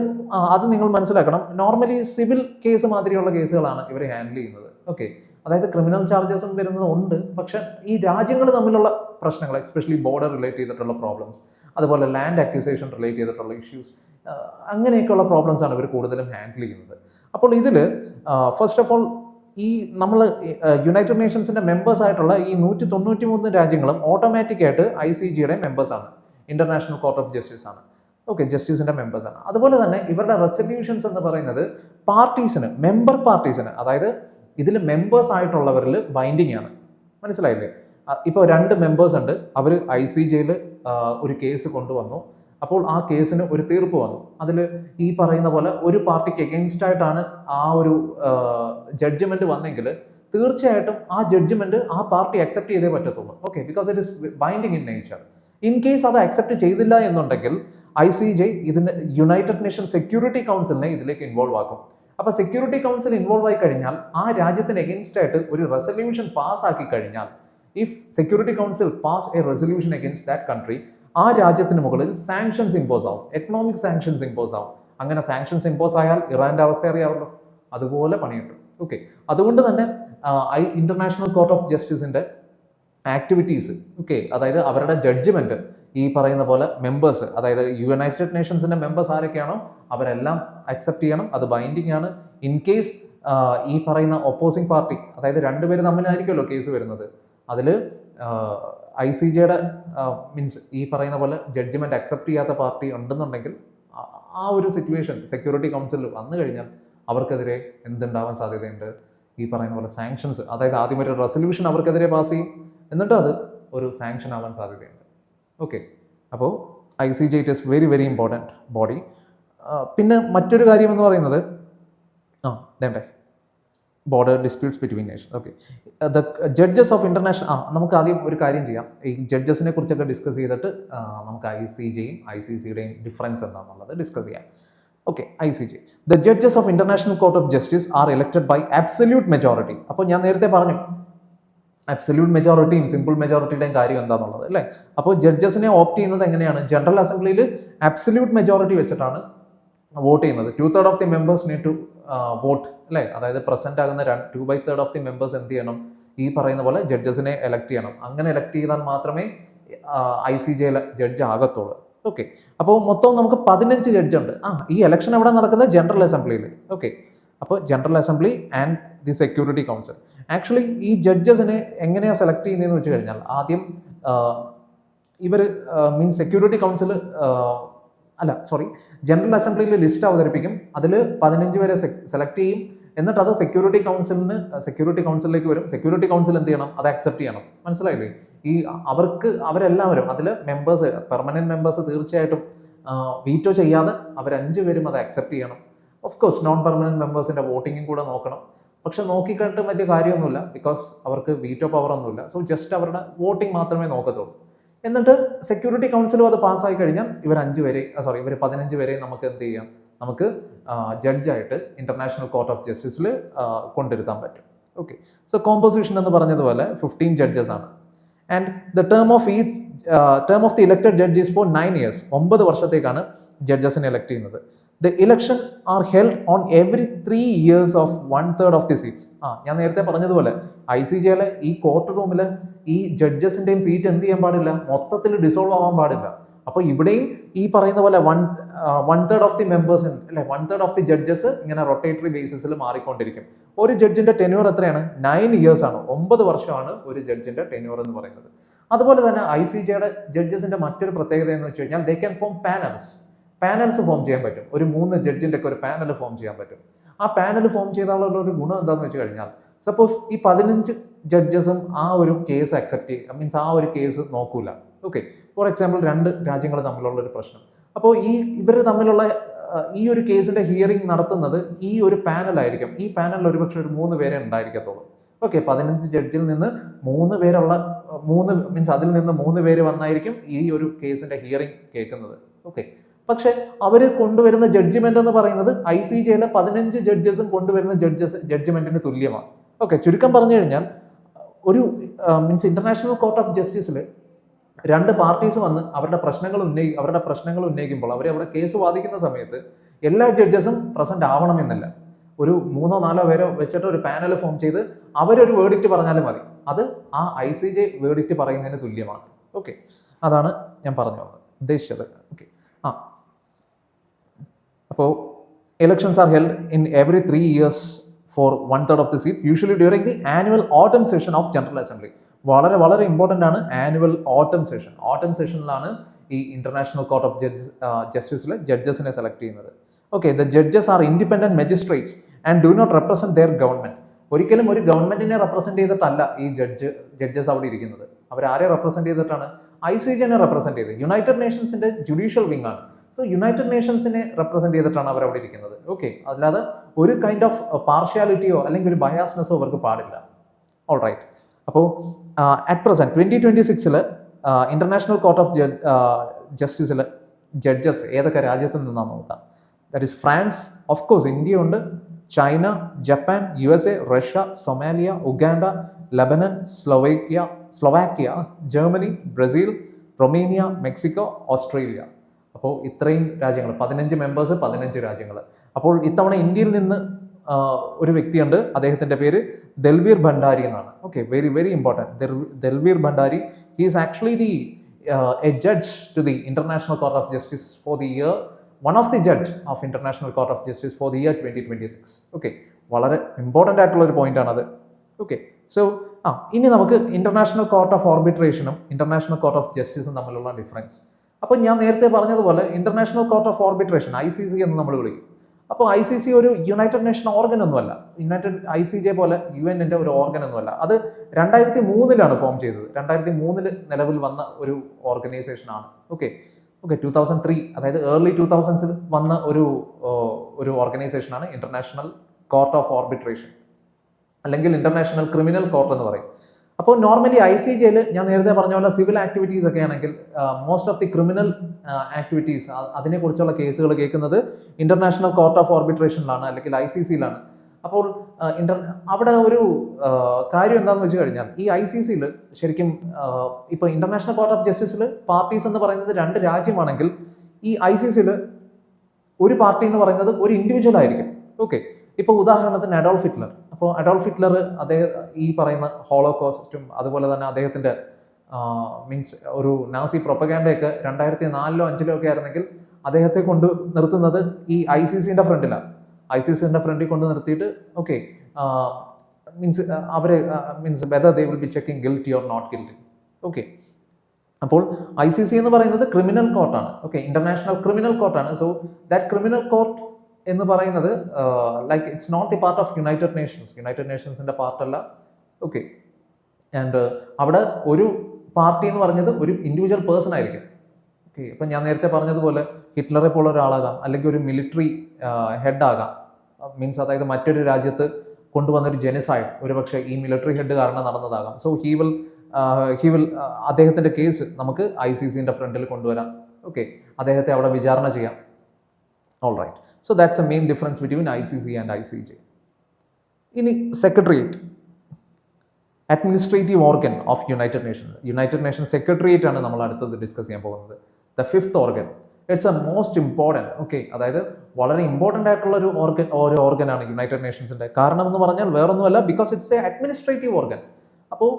അത് നിങ്ങൾ മനസ്സിലാക്കണം, നോർമലി സിവിൽ കേസ് മാതിരിയുള്ള കേസുകളാണ് ഇവർ ഹാൻഡിൽ ചെയ്യുന്നത്. ഓക്കെ, അതായത് ക്രിമിനൽ ചാർജസും വരുന്നത് ഉണ്ട്, പക്ഷെ ഈ രാജ്യങ്ങൾ തമ്മിലുള്ള പ്രശ്നങ്ങൾ, എസ്പെഷ്യലി ബോർഡർ റിലേറ്റ് ചെയ്തിട്ടുള്ള പ്രോബ്ലംസ്, അതുപോലെ ലാൻഡ് അക്വിസേഷൻ റിലേറ്റ് ചെയ്തിട്ടുള്ള ഇഷ്യൂസ്, അങ്ങനെയൊക്കെയുള്ള പ്രോബ്ലംസ് ആണ് ഇവർ കൂടുതലും ഹാൻഡിൽ ചെയ്യുന്നത്. അപ്പോൾ ഇതിൽ ഫസ്റ്റ് ഓഫ് ഓൾ ഈ നമ്മൾ യുണൈറ്റഡ് നേഷൻസിന്റെ മെമ്പേഴ്സ് ആയിട്ടുള്ള ഈ 193 രാജ്യങ്ങളും ഓട്ടോമാറ്റിക്കായിട്ട് ICGയുടെ മെമ്പേഴ്സാണ്, ഇന്റർനാഷണൽ കോർട്ട് ഓഫ് ജസ്റ്റിസ് ആണ്. ഓക്കെ, ജസ്റ്റിസിന്റെ മെമ്പേഴ്സ് ആണ്. അതുപോലെ തന്നെ ഇവരുടെ റെസല്യൂഷൻസ് എന്ന് പറയുന്നത് പാർട്ടീസിന്, മെമ്പർ പാർട്ടീസിന്, അതായത് ഇതിൽ മെമ്പേഴ്സ് ആയിട്ടുള്ളവരിൽ ബൈൻഡിങ് ആണ്. മനസ്സിലായില്ലേ? ഇപ്പോൾ 2 മെമ്പേഴ്സ് ഉണ്ട്, അവർ ICJയിൽ ഒരു കേസ് കൊണ്ടുവന്നു. അപ്പോൾ ആ കേസിന് ഒരു തീർപ്പ് വന്നു. അതിൽ ഈ പറയുന്ന പോലെ ഒരു പാർട്ടിക്ക് എഗെയിൻസ്റ്റ് ആയിട്ടാണ് ആ ഒരു ജഡ്ജ്മെന്റ് വന്നെങ്കിൽ തീർച്ചയായിട്ടും ആ ജഡ്ജ്മെന്റ് ആ പാർട്ടി അക്സെപ്റ്റ് ചെയ്തേ പറ്റത്തുള്ളൂ. Okay, because it is binding in nature. In case അത് അക്സെപ്റ്റ് ചെയ്തില്ല എന്നുണ്ടെങ്കിൽ ICJ ഇതിന് യുണൈറ്റഡ് നേഷൻ സെക്യൂരിറ്റി കൗൺസിലിനെ ഇതിലേക്ക് ഇൻവോൾവ് ആക്കും. അപ്പോൾ സെക്യൂരിറ്റി കൗൺസിൽ ഇൻവോൾവ് ആയി കഴിഞ്ഞാൽ ആ രാജ്യത്തിന് എഗെയിൻസ്റ്റ് ആയിട്ട് ഒരു റെസല്യൂഷൻ പാസ് ആക്കി കഴിഞ്ഞാൽ, if security council pass A resolution against that country, ആ രാജ്യത്തിന് മുകളിൽ സാങ്ഷൻസ് ഇമ്പോസ് ആവും, എക്കണോമിക് സാങ്ഷൻസ് ഇമ്പോസ് ആവും. അങ്ങനെ സാങ്ഷൻസ് ഇമ്പോസ് ആയാൽ ഇറാന്റെ അവസ്ഥ അറിയാമല്ലോ, അതുപോലെ പണിയുണ്ട്. ഓക്കെ, അതുകൊണ്ട് തന്നെ ഇന്റർനാഷണൽ കോർട്ട് ഓഫ് ജസ്റ്റിസിന്റെ ആക്ടിവിറ്റീസ്, ഓക്കെ, അതായത് അവരുടെ ജഡ്ജ്മെന്റ് ഈ പറയുന്ന പോലെ മെമ്പേഴ്സ്, അതായത് യുണൈറ്റഡ് നേഷൻസിന്റെ മെമ്പേഴ്സ് ആരൊക്കെയാണോ അവരെല്ലാം അക്സെപ്റ്റ് ചെയ്യണം. അത് ബൈൻഡിങ് ആണ്. ഇൻ കേസ് ഈ പറയുന്ന ഒപ്പോസിംഗ് പാർട്ടി, അതായത് 2 പേര് തമ്മിലായിരിക്കുമല്ലോ കേസ് വരുന്നത്, അതിൽ ICJയുടെ മീൻസ് ഈ പറയുന്ന പോലെ ജഡ്ജ്മെന്റ് അക്സെപ്റ്റ് ചെയ്യാത്ത പാർട്ടി ഉണ്ടെന്നുണ്ടെങ്കിൽ ആ ഒരു സിറ്റുവേഷൻ സെക്യൂരിറ്റി കൗൺസിലിൽ വന്നു കഴിഞ്ഞാൽ അവർക്കെതിരെ എന്തുണ്ടാവാൻ സാധ്യതയുണ്ട്? ഈ പറയുന്ന പോലെ സാങ്ഷൻസ്, അതായത് ആദ്യം ഒരു റെസൊല്യൂഷൻ അവർക്കെതിരെ പാസ് ചെയ്യും, എന്നിട്ട് അത് ഒരു സാങ്ഷൻ ആവാൻ സാധ്യതയുണ്ട്. ഓക്കെ, അപ്പോൾ ICJ it is very very important body. പിന്നെ മറ്റൊരു കാര്യം എന്ന് പറയുന്നത് വേണ്ടേ border disputes between nation. Okay, the judges of international, നമുക്ക് ആദ്യം ഒരു കാര്യം ചെയ്യാം, ഈ ജഡ്ജസിനെ കുറിച്ചൊക്കെ ഡിസ്കസ് ചെയ്തിട്ട് നമുക്ക് ICJയും ICCയുടെയും ഡിഫറൻസ് എന്താണെന്നുള്ളത് ഡിസ്കസ് ചെയ്യാം. Okay, ICJ, the judges of international court of Justice are elected by absolute majority. അപ്പോൾ ഞാൻ നേരത്തെ പറഞ്ഞു അബ്സല്യൂട്ട് മെജോറിറ്റിയും സിമ്പിൾ മെജോറിറ്റിയുടെയും കാര്യം എന്താണെന്നുള്ളത് അല്ലേ. അപ്പോൾ ജഡ്ജസിനെ ഓപ്റ്റ് ചെയ്യുന്നത് എങ്ങനെയാണ്? ജനറൽ അസംബ്ലിയിൽ അബ്സല്യൂട്ട് മെജോറിറ്റി വെച്ചിട്ടാണ് വോട്ട് ചെയ്യുന്നത്. 2/3 of the members need to vote അല്ലേ. അതായത് പ്രസന്റ് ആകുന്ന 2/3 ഓഫ് ദി മെമ്പേഴ്സ് എന്ത് ചെയ്യണം? ഈ പറയുന്ന പോലെ ജഡ്ജസിനെ എലക്ട് ചെയ്യണം. അങ്ങനെ എലക്ട് ചെയ്താൽ മാത്രമേ ICJ ജഡ്ജ് ആകത്തുള്ളൂ. ഓക്കെ, അപ്പോൾ മൊത്തം നമുക്ക് 15 ജഡ്ജ് ഉണ്ട്. ഈ ഇലക്ഷൻ എവിടെ നടക്കുന്നത്? ജനറൽ അസംബ്ലിയിൽ. ഓക്കെ, അപ്പോൾ general assembly and the security council. Actually ഈ ജഡ്ജസിനെ എങ്ങനെയാണ് സെലക്ട് ചെയ്യുന്നതെന്ന് വെച്ച് കഴിഞ്ഞാൽ ആദ്യം ഇവർ മീൻസ് സെക്യൂരിറ്റി കൗൺസിൽ ജനറൽ അസംബ്ലിയിൽ ലിസ്റ്റ് അവതരിപ്പിക്കും. അതിൽ 15 പേരെ സെലക്ട് ചെയ്യും. എന്നിട്ട് അത് സെക്യൂരിറ്റി കൗൺസിലിലേക്ക് വരും. സെക്യൂരിറ്റി കൗൺസിൽ എന്ത് ചെയ്യണം? അത് അക്സെപ്റ്റ് ചെയ്യണം. മനസ്സിലായില്ലേ? അവരെല്ലാവരും അതിൽ മെമ്പേഴ്സ്, പെർമനന്റ് മെമ്പേഴ്സ് തീർച്ചയായിട്ടും വീറ്റോ ചെയ്യാതെ അവർ 5 പേരും അത് അക്സെപ്റ്റ് ചെയ്യണം. ഓഫ് കോഴ്സ് നോൺ പെർമനന്റ് മെമ്പേഴ്സിന്റെ വോട്ടിങ്ങും കൂടെ നോക്കണം. പക്ഷെ നോക്കിക്കണ്ടിട്ട് വലിയ കാര്യമൊന്നുമില്ല, ബിക്കോസ് അവർക്ക് വീറ്റോ പവർ ഒന്നുമില്ല. സോ ജസ്റ്റ് അവരുടെ വോട്ടിംഗ് മാത്രമേ നോക്കത്തുള്ളൂ. എന്നിട്ട് സെക്യൂരിറ്റി കൗൺസിലും അത് പാസ്സായി കഴിഞ്ഞാൽ ഇവർ 15 പേരെ നമുക്ക് എന്ത് ചെയ്യാം? നമുക്ക് ജഡ്ജായിട്ട് ഇന്റർനാഷണൽ കോർട്ട് ഓഫ് ജസ്റ്റിസിൽ കൊണ്ടിരുത്താൻ പറ്റും. ഓക്കെ, സോ കോമ്പോസിഷൻ എന്ന് പറഞ്ഞതുപോലെ 15 ജഡ്ജസ് ആണ്. And the term of the elected judge is for 9 years. 9 വർഷത്തേക്കാണ് ജഡ്ജസിനെ എലക്ട് ചെയ്യുന്നത്. The election are held on every 3 years of 1/3 of the seats. ഞാൻ നേരത്തെ പറഞ്ഞതുപോലെ ICJയിലെ ഈ കോർട്ട് റൂമിൽ ഈ ജഡ്ജസിന്റെയും സീറ്റ് എന്ത് ചെയ്യാൻ പാടില്ല? മൊത്തത്തിൽ ഡിസോൾവ് ആവാൻ പാടില്ല. അപ്പോൾ ഇവിടെയും ഈ പറയുന്ന പോലെ 1/3 ഓഫ് ദി മെമ്പേഴ്സ് അല്ലെ, 1/3 ഓഫ് ദി ജഡ്ജസ് ഇങ്ങനെ റൊട്ടേറ്ററി ബേസിസിൽ മാറിക്കൊണ്ടിരിക്കും. ഒരു ജഡ്ജിന്റെ ടെന്യൂർ എത്രയാണ്? 9 years ആണ്. 9 വർഷമാണ് ഒരു ജഡ്ജിന്റെ ടെന്യൂർ എന്ന് പറയുന്നത്. അതുപോലെ തന്നെ ICJയുടെ ജഡ്ജസിന്റെ മറ്റൊരു പ്രത്യേകത എന്ന് വെച്ച് കഴിഞ്ഞാൽ they can form panels form ചെയ്യാൻ പറ്റും. ഒരു 3 ജഡ്ജിന്റെ ഒക്കെ ഒരു പാനൽ ഫോം ചെയ്യാൻ പറ്റും. ആ പാനൽ ഫോം ചെയ്താലുള്ള ഒരു ഗുണം എന്താണെന്ന് വെച്ച് കഴിഞ്ഞാൽ, സപ്പോസ് ഈ 15 ജഡ്ജസും ആ ഒരു കേസ് അക്സെപ്റ്റ് ചെയ്യും, മീൻസ് ആ ഒരു കേസ് നോക്കൂല. ഓക്കെ, ഫോർ എക്സാമ്പിൾ 2 രാജ്യങ്ങൾ തമ്മിലുള്ള ഒരു പ്രശ്നം. അപ്പോൾ ഇവർ തമ്മിലുള്ള ഈ ഒരു കേസിന്റെ ഹിയറിംഗ് നടത്തുന്നത് ഈ ഒരു പാനലായിരിക്കും. ഈ പാനലിൽ ഒരുപക്ഷെ ഒരു 3 പേരെ ഉണ്ടായിരിക്കത്തുള്ളൂ. ഓക്കെ, 15 ജഡ്ജിൽ നിന്ന് 3 പേരുള്ള അതിൽ നിന്ന് 3 പേര് വന്നായിരിക്കും ഈ ഒരു കേസിന്റെ ഹിയറിംഗ് കേൾക്കുന്നത്. ഓക്കെ, പക്ഷെ അവർ കൊണ്ടുവരുന്ന ജഡ്ജിമെന്റ് എന്ന് പറയുന്നത് ICJയിലെ 15 ജഡ്ജസും കൊണ്ടുവരുന്ന ജഡ്ജിമെന്റിന് തുല്യമാണ്. ഓക്കെ, ചുരുക്കം പറഞ്ഞു കഴിഞ്ഞാൽ ഒരു ഇന്റർനാഷണൽ കോർട്ട് ഓഫ് ജസ്റ്റിസിൽ 2 പാർട്ടീസ് വന്ന് അവരുടെ പ്രശ്നങ്ങൾ ഉന്നയിക്കുമ്പോൾ അവിടെ കേസ് വാദിക്കുന്ന സമയത്ത് എല്ലാ ജഡ്ജസും പ്രസന്റ് ആവണമെന്നില്ല. ഒരു 3-4 പേരോ വെച്ചിട്ട് ഒരു പാനൽ ഫോം ചെയ്ത് അവരൊരു വേർഡിക്റ്റ് പറഞ്ഞാലും മതി. അത് ആ ICJ വേർഡിക്റ്റ് പറയുന്നതിന് തുല്യമാണ്. ഓക്കെ, അതാണ് ഞാൻ ഉദ്ദേശിച്ചത്. ഓക്കെ, അപ്പോൾ elections are held in every 3 years for 1/3 of the seats, usually during the annual autumn session of General Assembly. വളരെ വളരെ ഇമ്പോർട്ടൻ്റ് ആണ് ആനുവൽ ഓട്ടം സെഷൻ. ഓട്ടം സെഷനിലാണ് ഈ ഇന്റർനാഷണൽ കോർട്ട് ഓഫ് ജസ്റ്റിസിലെ ജഡ്ജസിനെ സെലക്ട് ചെയ്യുന്നത്. Okay, the judges are independent magistrates and do not represent their government. ഒരിക്കലും ഒരു ഗവൺമെന്റിനെ റെപ്രസെന്റ് ചെയ്തിട്ടല്ല ഈ ജഡ്ജസ് അവിടെ ഇരിക്കുന്നത്. അവരാരെ റെപ്രസെന്റ് ചെയ്തിട്ടാണ്? ICJനെ റെപ്രസെന്റ് ചെയ്ത്. യുണൈറ്റഡ് നേഷൻസിന്റെ ജുഡീഷ്യൽ വിങ് ആണ്. സോ യുണൈറ്റഡ് നേഷൻസിനെ റെപ്രസെന്റ് ചെയ്തിട്ടാണ് അവർ അവിടെ ഇരിക്കുന്നത്. ഓക്കെ, അല്ലാതെ ഒരു കൈൻഡ് ഓഫ് പാർഷ്യാലിറ്റിയോ അല്ലെങ്കിൽ ഒരു ബയാസ്നെസ്സോ അവർക്ക് പാടില്ല. ഓൾ റൈറ്റ്, അപ്പോൾ at present 2026 international court of ജസ്റ്റിസിൽ ജഡ്ജസ് ഏതൊക്കെ രാജ്യത്ത് നിന്നാണ് നോക്കാം. That is France, of course India ഉണ്ട്, China, Japan, USA, Russia, Somalia, Uganda, Lebanon, Slovakia, Germany, Brazil, Romania, Mexico, Australia. അപ്പോൾ ഇത്രയും രാജ്യങ്ങൾ, 15 മെമ്പേഴ്സ്, 15 രാജ്യങ്ങൾ. അപ്പോൾ ഇത്തവണ ഇന്ത്യയിൽ നിന്ന് ഒരു വ്യക്തിയുണ്ട്, അദ്ദേഹത്തിന്റെ പേര് ദൽവീർ ഭണ്ഡാരി എന്നാണ്. Okay, very very important. Dalveer Bhandari, he is actually a judge to the international court of justice for the year, one of the judge of international court of justice for the year 2026. Okay, വളരെ ഇമ്പോർട്ടൻ്റ് ആയിട്ടുള്ള ഒരു പോയിന്റ് ആണത്. ഓക്കെ, സോ ഇനി നമുക്ക് ഇന്റർനാഷണൽ കോർട്ട് ഓഫ് ആർബിട്രേഷനും ഇന്റർനാഷണൽ കോർട്ട് ഓഫ് ജസ്റ്റിസും തമ്മിലുള്ള ഡിഫറൻസ്. അപ്പോൾ ഞാൻ നേരത്തെ പറഞ്ഞതുപോലെ international court of arbitration, ICC എന്ന് നമ്മൾ വിളിക്കും. അപ്പോൾ ICC ഒരു യുണൈറ്റഡ് നേഷൻ ഓർഗൻ ഒന്നുമല്ല. ICJ പോലെ UN-ന്റെ ഒരു ഓർഗൻ ഒന്നുമല്ല. അത് 2003 ഫോം ചെയ്തത്. 2003 നിലവിൽ വന്ന ഒരു ഓർഗനൈസേഷൻ ആണ്. ഓക്കെ, 2003, അതായത് ഏർലി 2000s വന്ന ഒരു ഓർഗനൈസേഷൻ ആണ് ഇന്റർനാഷണൽ കോർട്ട് ഓഫ് ആർബിട്രേഷൻ, അല്ലെങ്കിൽ ഇന്റർനാഷണൽ ക്രിമിനൽ കോർട്ട് എന്ന് പറയും. അപ്പോൾ നോർമലി ICJയിൽ ഞാൻ നേരത്തെ പറഞ്ഞ പോലെ സിവിൽ ആക്ടിവിറ്റീസ് ഒക്കെ ആണെങ്കിൽ most of the criminal activities അതിനെക്കുറിച്ചുള്ള കേസുകൾ കേൾക്കുന്നത് ഇന്റർനാഷണൽ കോർട്ട് ഓഫ് ആർബിട്രേഷനിലാണ് അല്ലെങ്കിൽ ICCയിലാണ്. അപ്പോൾ അവിടെ ഒരു കാര്യം എന്താണെന്ന് വെച്ച് കഴിഞ്ഞാൽ ഈ ICC-യിൽ ശരിക്കും ഇപ്പോൾ ഇന്റർനാഷണൽ കോർട്ട് ഓഫ് ജസ്റ്റിസിൽ പാർട്ടീസ് എന്ന് പറയുന്നത് 2 രാജ്യമാണെങ്കിൽ ഈ ICC-യിൽ ഒരു പാർട്ടി എന്ന് പറയുന്നത് ഒരു ഇൻഡിവിജ്വൽ ആയിരിക്കും. ഓക്കെ, ഇപ്പോൾ ഉദാഹരണത്തിന് അഡോൾഫ് ഹിറ്റ്ലർ. അപ്പോൾ അഡോൾഫ് ഹിറ്റ്ലർ ഈ പറയുന്ന ഹോളോകോസ്റ്റും അതുപോലെ തന്നെ അദ്ദേഹത്തിൻ്റെ മീൻസ് ഒരു നാസി പ്രൊപ്പഗാൻഡയൊക്കെ 2004-ലോ 2005-ലോ ഒക്കെ ആയിരുന്നെങ്കിൽ അദ്ദേഹത്തെ കൊണ്ട് നിർത്തുന്നത് ഈ ICC-ന്റെ ഫ്രണ്ടിലാണ്. ICC-ന്റെ ഫ്രണ്ടിൽ കൊണ്ട് നിർത്തിയിട്ട് ഓക്കെ മീൻസ് അവർ means whether they will be checking guilty or not guilty. Okay, അപ്പോൾ ICC എന്ന് പറയുന്നത് ക്രിമിനൽ കോർട്ടാണ്. ഓക്കെ, ഇന്റർനാഷണൽ ക്രിമിനൽ കോർട്ടാണ്. സോ ദാറ്റ് ക്രിമിനൽ കോർട്ട് എന്ന് പറയുന്നത് like it's not the part of United നേഷൻസിന്റെ പാർട്ടല്ല. ഓക്കെ, ആൻഡ് അവിടെ ഒരു പാർട്ടി എന്ന് പറഞ്ഞത് ഒരു ഇൻഡിവിജ്വൽ പേഴ്സൺ ആയിരിക്കും. ഓക്കെ, ഇപ്പം ഞാൻ നേരത്തെ പറഞ്ഞതുപോലെ ഹിറ്റ്ലറെ പോലെ ഒരാളാകാം, അല്ലെങ്കിൽ ഒരു മിലിറ്ററി ഹെഡ് ആകാം. മീൻസ് അതായത് മറ്റൊരു രാജ്യത്ത് കൊണ്ടുവന്നൊരു ജെനസൈഡ് ഒരു പക്ഷേ ഈ മിലിറ്ററി ഹെഡ് കാരണം നടന്നതാകാം. സോ ഹി വിൽ അദ്ദേഹത്തിൻ്റെ കേസ് നമുക്ക് ICC-ന്റെ ഫ്രണ്ടിൽ കൊണ്ടുവരാം. ഓക്കെ, അദ്ദേഹത്തെ അവിടെ വിചാരണ ചെയ്യാം. All right, so that's a main difference between ICC and ICJ. ഇനി secretariat, administrative organ of United Nation Secretariat ആണ് നമ്മൾ അടുത്തത് ഡിസ്കസ് ചെയ്യാൻ പോകുന്നത്. The 5th organ, it's a most important. Okay, അതായത് വളരെ ഇമ്പോർട്ടൻ്റ് ആയിട്ടുള്ള ഒരു ഓർഗനാണ് യുണൈറ്റഡ് നേഷൻസിൻ്റെ. കാരണം എന്ന് പറഞ്ഞാൽ വേറൊന്നുമല്ല, because it's A administrative organ. അപ്പോൾ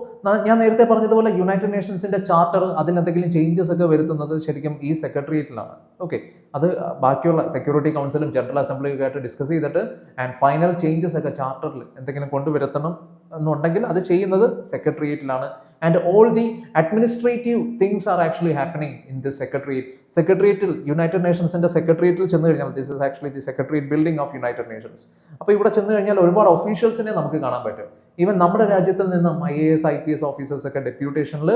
ഞാൻ നേരത്തെ പറഞ്ഞതുപോലെ യുണൈറ്റഡ് നേഷൻസിന്റെ ചാർട്ടർ അതിലെന്തെങ്കിലും ചേഞ്ചസ് ഒക്കെ വരുത്തുന്നത് ശരിക്കും ഈ സെക്രട്ടേറിയറ്റിലാണ്. ഓക്കെ, അത് ബാക്കിയുള്ള സെക്യൂരിറ്റി കൗൺസിലും ജനറൽ അസംബ്ലിയും ഒക്കെ ആയിട്ട് ഡിസ്കസ് ചെയ്തിട്ട് ആൻഡ് ഫൈനൽ ചേഞ്ചസ് ഒക്കെ ചാർട്ടറിൽ എന്തെങ്കിലും കൊണ്ടുവരുത്തണം എന്നുണ്ടെങ്കിൽ അത് ചെയ്യുന്നത് സെക്രട്ടേറിയറ്റിലാണ്. And all the administrative things are actually happening in the സെക്രട്ടേറിയറ്റിൽ യുണൈറ്റഡ് നേഷൻസിന്റെ സെക്രട്ടേറിയറ്റിൽ ചെന്ന് കഴിഞ്ഞാൽ this is actually the secretariat building of United Nations. അപ്പോൾ ഇവിടെ ചെന്ന് കഴിഞ്ഞാൽ ഒരുപാട് ഒഫീഷ്യൽസിനെ നമുക്ക് കാണാൻ പറ്റും. ഈവൻ നമ്മുടെ രാജ്യത്തിൽ നിന്നും IAS IPS ഓഫീസേഴ്സ് ഒക്കെ ഡെപ്യൂട്ടേഷനിൽ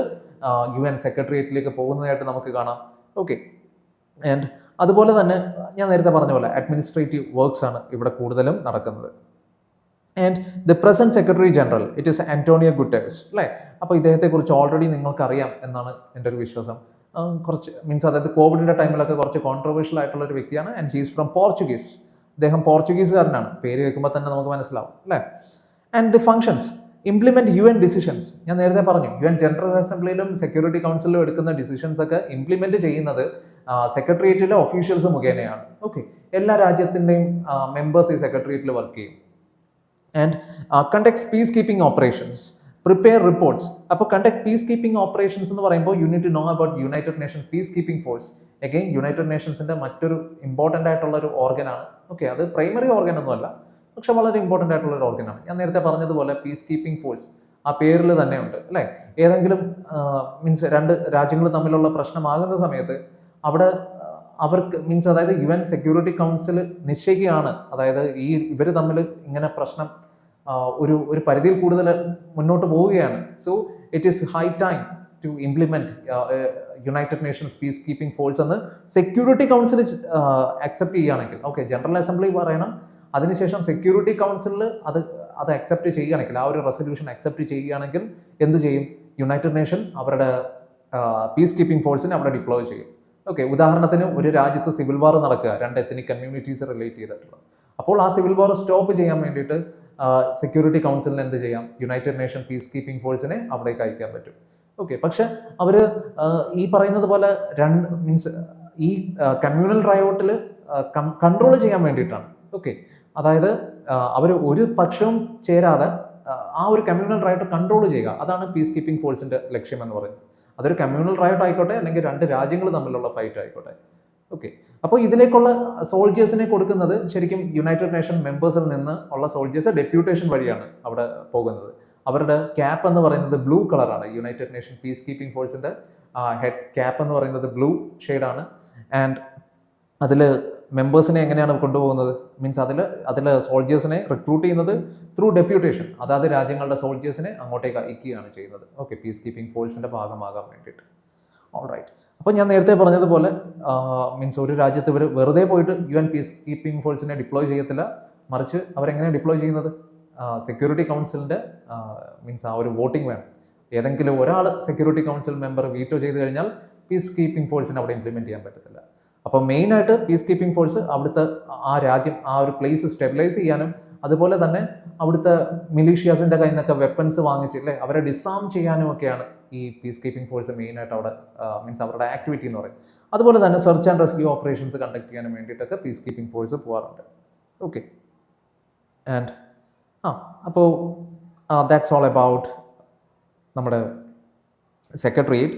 UN സെക്രട്ടേറിയറ്റിലേക്ക് പോകുന്നതായിട്ട് നമുക്ക് കാണാം. ഓക്കെ, ആൻഡ് അതുപോലെ തന്നെ ഞാൻ നേരത്തെ പറഞ്ഞ പോലെ അഡ്മിനിസ്ട്രേറ്റീവ് വർക്ക്സ് ആണ് ഇവിടെ കൂടുതലും നടക്കുന്നത്. And the present secretary general it is Antonio Guterres അല്ലേ. അപ്പോൾ ഇദ്ദേഹത്തെക്കുറിച്ച് ഓൾറെഡി നിങ്ങൾക്കറിയാം എന്നാണ് എൻ്റെ ഒരു വിശ്വാസം. കുറച്ച് മീൻസ് അതായത് കോവിഡിൻ്റെ ടൈമിലൊക്കെ കുറച്ച് കോൺട്രവേഴ്ഷ്യൽ ആയിട്ടുള്ള ഒരു വ്യക്തിയാണ്. And he's from Portuguese. അദ്ദേഹം പോർച്ചുഗീസുകാരനാണ്. പേര് കേൾക്കുമ്പോൾ തന്നെ നമുക്ക് മനസ്സിലാവും അല്ലേ. And the functions implement UN decisions. ഞാൻ നേരത്തെ പറഞ്ഞു UN ജനറൽ അസംബ്ലിയിലും സെക്യൂരിറ്റി കൗൺസിലും എടുക്കുന്ന ഡിസിഷൻസ് ഒക്കെ ഇംപ്ലിമെന്റ് ചെയ്യുന്നത് സെക്രട്ടേറിയറ്റിലെ ഒഫീഷ്യൽസ് മുഖേനയാണ്. ഓക്കെ, എല്ലാ രാജ്യത്തിൻ്റെയും മെമ്പേഴ്സ് ഈ സെക്രട്ടേറിയറ്റിൽ വർക്ക് ചെയ്യും. And conducts peacekeeping operations, prepare reports. അപ്പോൾ കണ്ടക്ട് പീസ് കീപ്പിംഗ് ഓപ്പറേഷൻസ് എന്ന് പറയുമ്പോൾ you need to know about United Nation peace keeping force. Again United നേഷൻസിന്റെ മറ്റൊരു ഇമ്പോർട്ടൻ്റ് ആയിട്ടുള്ള ഒരു ഓർഗനാണ്. ഓക്കെ, അത് പ്രൈമറി ഓർഗൻ ഒന്നുമല്ല, പക്ഷെ വളരെ ഇമ്പോർട്ടൻ്റ് ആയിട്ടുള്ള ഒരു ഓർഗനാണ്. ഞാൻ നേരത്തെ പറഞ്ഞതുപോലെ പീസ് കീപ്പിംഗ് ഫോഴ്സ് ആ പേരിൽ തന്നെ ഉണ്ട് അല്ലേ. ഏതെങ്കിലും മീൻസ് 2 രാജ്യങ്ങൾ തമ്മിലുള്ള പ്രശ്നമാകുന്ന സമയത്ത് അവിടെ അവർക്ക് മീൻസ് അതായത് UN സെക്യൂരിറ്റി കൗൺസിൽ നിശ്ചയിക്കുകയാണ്, അതായത് ഇവർ തമ്മിൽ ഇങ്ങനെ പ്രശ്നം ഒരു പരിധിയിൽ കൂടുതൽ മുന്നോട്ട് പോവുകയാണ്. So it is high time to implement United Nations peace keeping force എന്ന് സെക്യൂരിറ്റി കൗൺസിൽ അക്സെപ്റ്റ് ചെയ്യുകയാണെങ്കിൽ, ഓക്കെ, ജനറൽ അസംബ്ലി പറയണം, അതിനുശേഷം സെക്യൂരിറ്റി കൗൺസിലിൽ അത് അക്സെപ്റ്റ് ചെയ്യുകയാണെങ്കിൽ, ആ ഒരു റെസൊല്യൂഷൻ അക്സെപ്റ്റ് ചെയ്യുകയാണെങ്കിൽ എന്ത് ചെയ്യും? യുണൈറ്റഡ് നേഷൻ അവരുടെ പീസ് കീപ്പിംഗ് ഫോഴ്സിനെ അവിടെ ഡിപ്ലോയ് ചെയ്യും. ഓക്കെ, ഉദാഹരണത്തിന് ഒരു രാജ്യത്ത് സിവിൽ വാർ നടക്കുക, 2 എത്നിക് കമ്മ്യൂണിറ്റീസ് റിലേറ്റ് ചെയ്തിട്ടുള്ള. അപ്പോൾ ആ സിവിൽ വാർ സ്റ്റോപ്പ് ചെയ്യാൻ വേണ്ടിയിട്ട് സെക്യൂരിറ്റി കൗൺസിലിന് എന്ത് ചെയ്യാം? യുണൈറ്റഡ് നേഷൻ പീസ് കീപ്പിംഗ് ഫോഴ്സിനെ അവിടേക്ക് അയക്കാൻ പറ്റും. ഓക്കെ, പക്ഷെ അവർ ഈ പറയുന്നത് പോലെ മീൻസ് ഈ കമ്മ്യൂണൽ റയോട്ടിൽ കൺട്രോൾ ചെയ്യാൻ വേണ്ടിയിട്ടാണ്. ഓക്കെ, അതായത് അവർ ഒരു പക്ഷവും ചേരാതെ ആ ഒരു കമ്മ്യൂണൽ റയോട്ട് കൺട്രോൾ ചെയ്യുക, അതാണ് പീസ് കീപ്പിംഗ് ഫോഴ്സിന്റെ ലക്ഷ്യം എന്ന് പറയുന്നത്. അതൊരു കമ്മ്യൂണൽ റയോട്ട് ആയിക്കോട്ടെ, അല്ലെങ്കിൽ 2 രാജ്യങ്ങൾ തമ്മിലുള്ള ഫൈറ്റ് ആയിക്കോട്ടെ. ഓക്കെ, അപ്പോൾ ഇതിലേക്കുള്ള സോൾജേഴ്സിനെ കൊടുക്കുന്നത് ശരിക്കും യുണൈറ്റഡ് നേഷൻ മെമ്പേഴ്സിൽ നിന്ന് ഉള്ള സോൾജേഴ്സ് ഡെപ്യൂട്ടേഷൻ വഴിയാണ് അവിടെ പോകുന്നത്. അവരുടെ ക്യാപ്പ് എന്ന് പറയുന്നത് ബ്ലൂ കളറാണ്. യുണൈറ്റഡ് നേഷൻ പീസ് കീപ്പിംഗ് ഫോഴ്സിന്റെ ഹെഡ് ക്യാപ്പ് എന്ന് പറയുന്നത് ബ്ലൂ ഷെയ്ഡാണ്. ആൻഡ് അതിൽ മെമ്പേഴ്സിനെ എങ്ങനെയാണ് കൊണ്ടുപോകുന്നത്? മീൻസ് അതിൽ സോൾജേഴ്സിനെ റിക്രൂട്ട് ചെയ്യുന്നത് ത്രൂ ഡെപ്യൂട്ടേഷൻ, അതായത് രാജ്യങ്ങളുടെ സോൾജേഴ്സിനെ അങ്ങോട്ടേക്ക് അയക്കുകയാണ് ചെയ്യുന്നത്. ഓക്കെ, പീസ് കീപ്പിംഗ് ഫോഴ്സിന്റെ ഭാഗമാകാൻ വേണ്ടിയിട്ട്. ഓൾ റൈറ്റ്, അപ്പോൾ ഞാൻ നേരത്തെ പറഞ്ഞതുപോലെ മീൻസ് ഒരു രാജ്യത്ത് ഇവർ വെറുതെ പോയിട്ട് UN പീസ് കീപ്പിംഗ് ഫോഴ്സിനെ ഡിപ്ലോയ് ചെയ്യത്തില്ല, മറിച്ച് അവരെങ്ങനെയാണ് ഡിപ്ലോയ് ചെയ്യുന്നത്? സെക്യൂരിറ്റി കൗൺസിലിൻ്റെ മീൻസ് ആ ഒരു വോട്ടിംഗ് വേണം. ഏതെങ്കിലും ഒരാൾ സെക്യൂരിറ്റി കൗൺസിൽ മെമ്പർ വീറ്റോ ചെയ്ത് കഴിഞ്ഞാൽ പീസ് കീപ്പിംഗ് ഫോഴ്സിനെ അവിടെ ഇംപ്ലിമെൻറ്റ് ചെയ്യാൻ പറ്റത്തില്ല. അപ്പോൾ മെയിനായിട്ട് പീസ് കീപ്പിംഗ് ഫോഴ്സ് അവിടുത്തെ ആ രാജ്യം, ആ ഒരു പ്ലേസ് സ്റ്റെബിലൈസ് ചെയ്യാനും അതുപോലെ തന്നെ അവിടുത്തെ മിലീഷ്യാസിൻ്റെ കയ്യിൽ നിന്നൊക്കെ വെപ്പൺസ് വാങ്ങിച്ചില്ലേ അവരെ ഡിസാം ചെയ്യാനും ഒക്കെയാണ് ഈ പീസ് കീപ്പിംഗ് ഫോഴ്സ് മെയിനായിട്ട് അവിടെ മീൻസ് അവരുടെ ആക്ടിവിറ്റി എന്ന് പറയും. അതുപോലെ തന്നെ search and rescue operations conduct ചെയ്യാനും വേണ്ടിയിട്ടൊക്കെ പീസ് കീപ്പിംഗ് ഫോഴ്സ് പോകാറുണ്ട്. ഓക്കെ, ആൻഡ് അപ്പോൾ ദാറ്റ്സ് ഓൾ അബൌട്ട് നമ്മുടെ secretariat.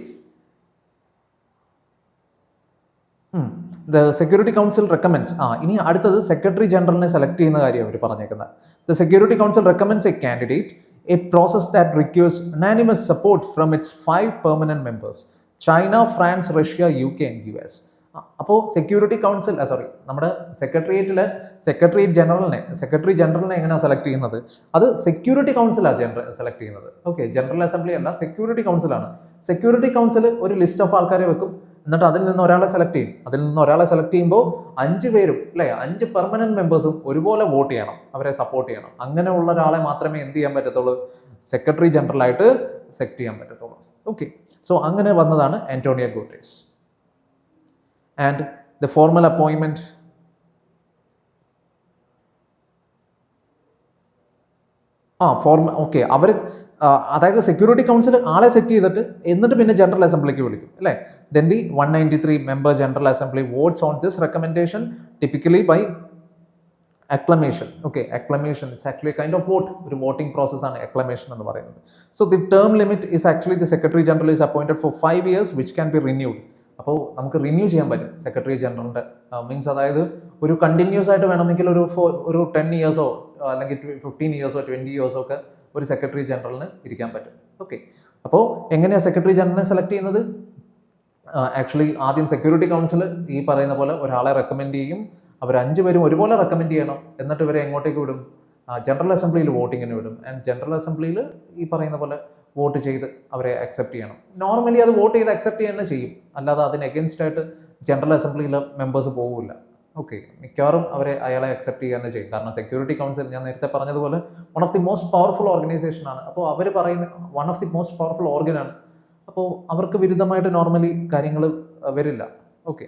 The security council recommends ഇനി അടുത്തത് സെക്രട്ടറി ജനറലിനെ സെലക്ട് ചെയ്യുന്ന കാര്യം അവർ പറഞ്ഞേക്കുന്നത്. The security council recommends A candidate, A process that requires unanimous support from its 5 permanent members, China, France, Russia, UK and US. അപ്പോൾ സെക്യൂരിറ്റി കൗൺസിൽ നമ്മുടെ സെക്രട്ടറി ജനറലിനെ എങ്ങനെയാണ് സെലക്ട് ചെയ്യുന്നത്? അത് സെക്യൂരിറ്റി കൗൺസിലാണ് സെലക്ട് ചെയ്യുന്നത്. ഓക്കെ, ജനറൽ അസംബ്ലി അല്ല, സെക്യൂരിറ്റി കൗൺസിലാണ്. സെക്യൂരിറ്റി കൗൺസിൽ ഒരു ലിസ്റ്റ് ഓഫ് ആൾക്കാരെ വെക്കും, എന്നിട്ട് അതിൽ നിന്ന് ഒരാളെ സെലക്ട് ചെയ്യുമ്പോൾ 5 പേരും 5 പെർമനന്റ് മെമ്പേഴ്സും ഒരുപോലെ വോട്ട് ചെയ്യണം, അവരെ സപ്പോർട്ട് ചെയ്യണം. അങ്ങനെയുള്ള ഒരാളെ മാത്രമേ എന്ത് ചെയ്യാൻ പറ്റത്തുള്ളൂ? സെക്രട്ടറി ജനറൽ ആയിട്ട് സെലക്ട് ചെയ്യാൻ പറ്റത്തുള്ളൂ. ഓക്കെ, സോ അങ്ങനെ വന്നതാണ് Antonio Guterres. And the formal അപ്പോയിൻമെന്റ് അവർ അതായത് സെക്യൂരിറ്റി കൗൺസിൽ ആളെ സെറ്റ് ചെയ്തിട്ട് എന്നിട്ട് പിന്നെ ജനറൽ അസംബ്ലിക്ക് വിളിക്കും അല്ലേ. Then the 193 member General Assembly votes on this recommendation typically by acclamation. Okay, acclamation, it's actually a kind of vote, ഒരു വോട്ടിംഗ് പ്രോസസ്സാണ് acclamation എന്ന് പറയുന്നത്. So the term limit is actually the Secretary General is appointed for 5 years which can be renewed. അപ്പോൾ നമുക്ക് റിന്യൂ ചെയ്യാൻ പറ്റും സെക്രട്ടറി ജനറലിൻ്റെ മീൻസ് അതായത് ഒരു കണ്ടിന്യൂസ് ആയിട്ട് വേണമെങ്കിൽ ഒരു 10 years അല്ലെങ്കിൽ 15 years 20 years ഒക്കെ ഒരു സെക്രട്ടറി ജനറലിന് ഇരിക്കാൻ പറ്റും. ഓക്കെ, അപ്പോൾ എങ്ങനെയാണ് സെക്രട്ടറി ജനറലിനെ സെലക്ട് ചെയ്യുന്നത്? ആക്ച്വലി ആദ്യം സെക്യൂരിറ്റി കൗൺസിൽ ഈ പറയുന്ന പോലെ ഒരാളെ റെക്കമെൻഡ് ചെയ്യും, അവർ 5 പേരും ഒരുപോലെ റെക്കമെൻഡ് ചെയ്യണം, എന്നിട്ട് ഇവരെ എങ്ങോട്ടേക്ക് വിടും? ജനറൽ അസംബ്ലിയിൽ വോട്ടിങ്ങിന് വിടും. ആൻഡ് ജനറൽ അസംബ്ലിയിൽ ഈ പറയുന്ന പോലെ വോട്ട് ചെയ്ത് അവരെ അക്സെപ്റ്റ് ചെയ്യണം. നോർമലി അത് വോട്ട് ചെയ്ത് അക്സെപ്റ്റ് ചെയ്യുക തന്നെ ചെയ്യും, അല്ലാതെ അതിന് എഗൻസ്റ്റ് ആയിട്ട് ജനറൽ അസംബ്ലിയിലെ മെമ്പേഴ്സ് പോകില്ല. ഓക്കെ, മിക്കവാറും അയാളെ അക്സെപ്റ്റ് ചെയ്യുക തന്നെ ചെയ്യും. കാരണം സെക്യൂരിറ്റി കൗൺസിൽ ഞാൻ നേരത്തെ പറഞ്ഞതുപോലെ one of the most powerful organisation ആണ്. അപ്പോൾ അവർ പറയുന്ന one of the most powerful ഓർഗനാണ്. അപ്പോൾ അവർക്ക് വിരുദ്ധമായിട്ട് നോർമലി കാര്യങ്ങൾ വരില്ല. Okay,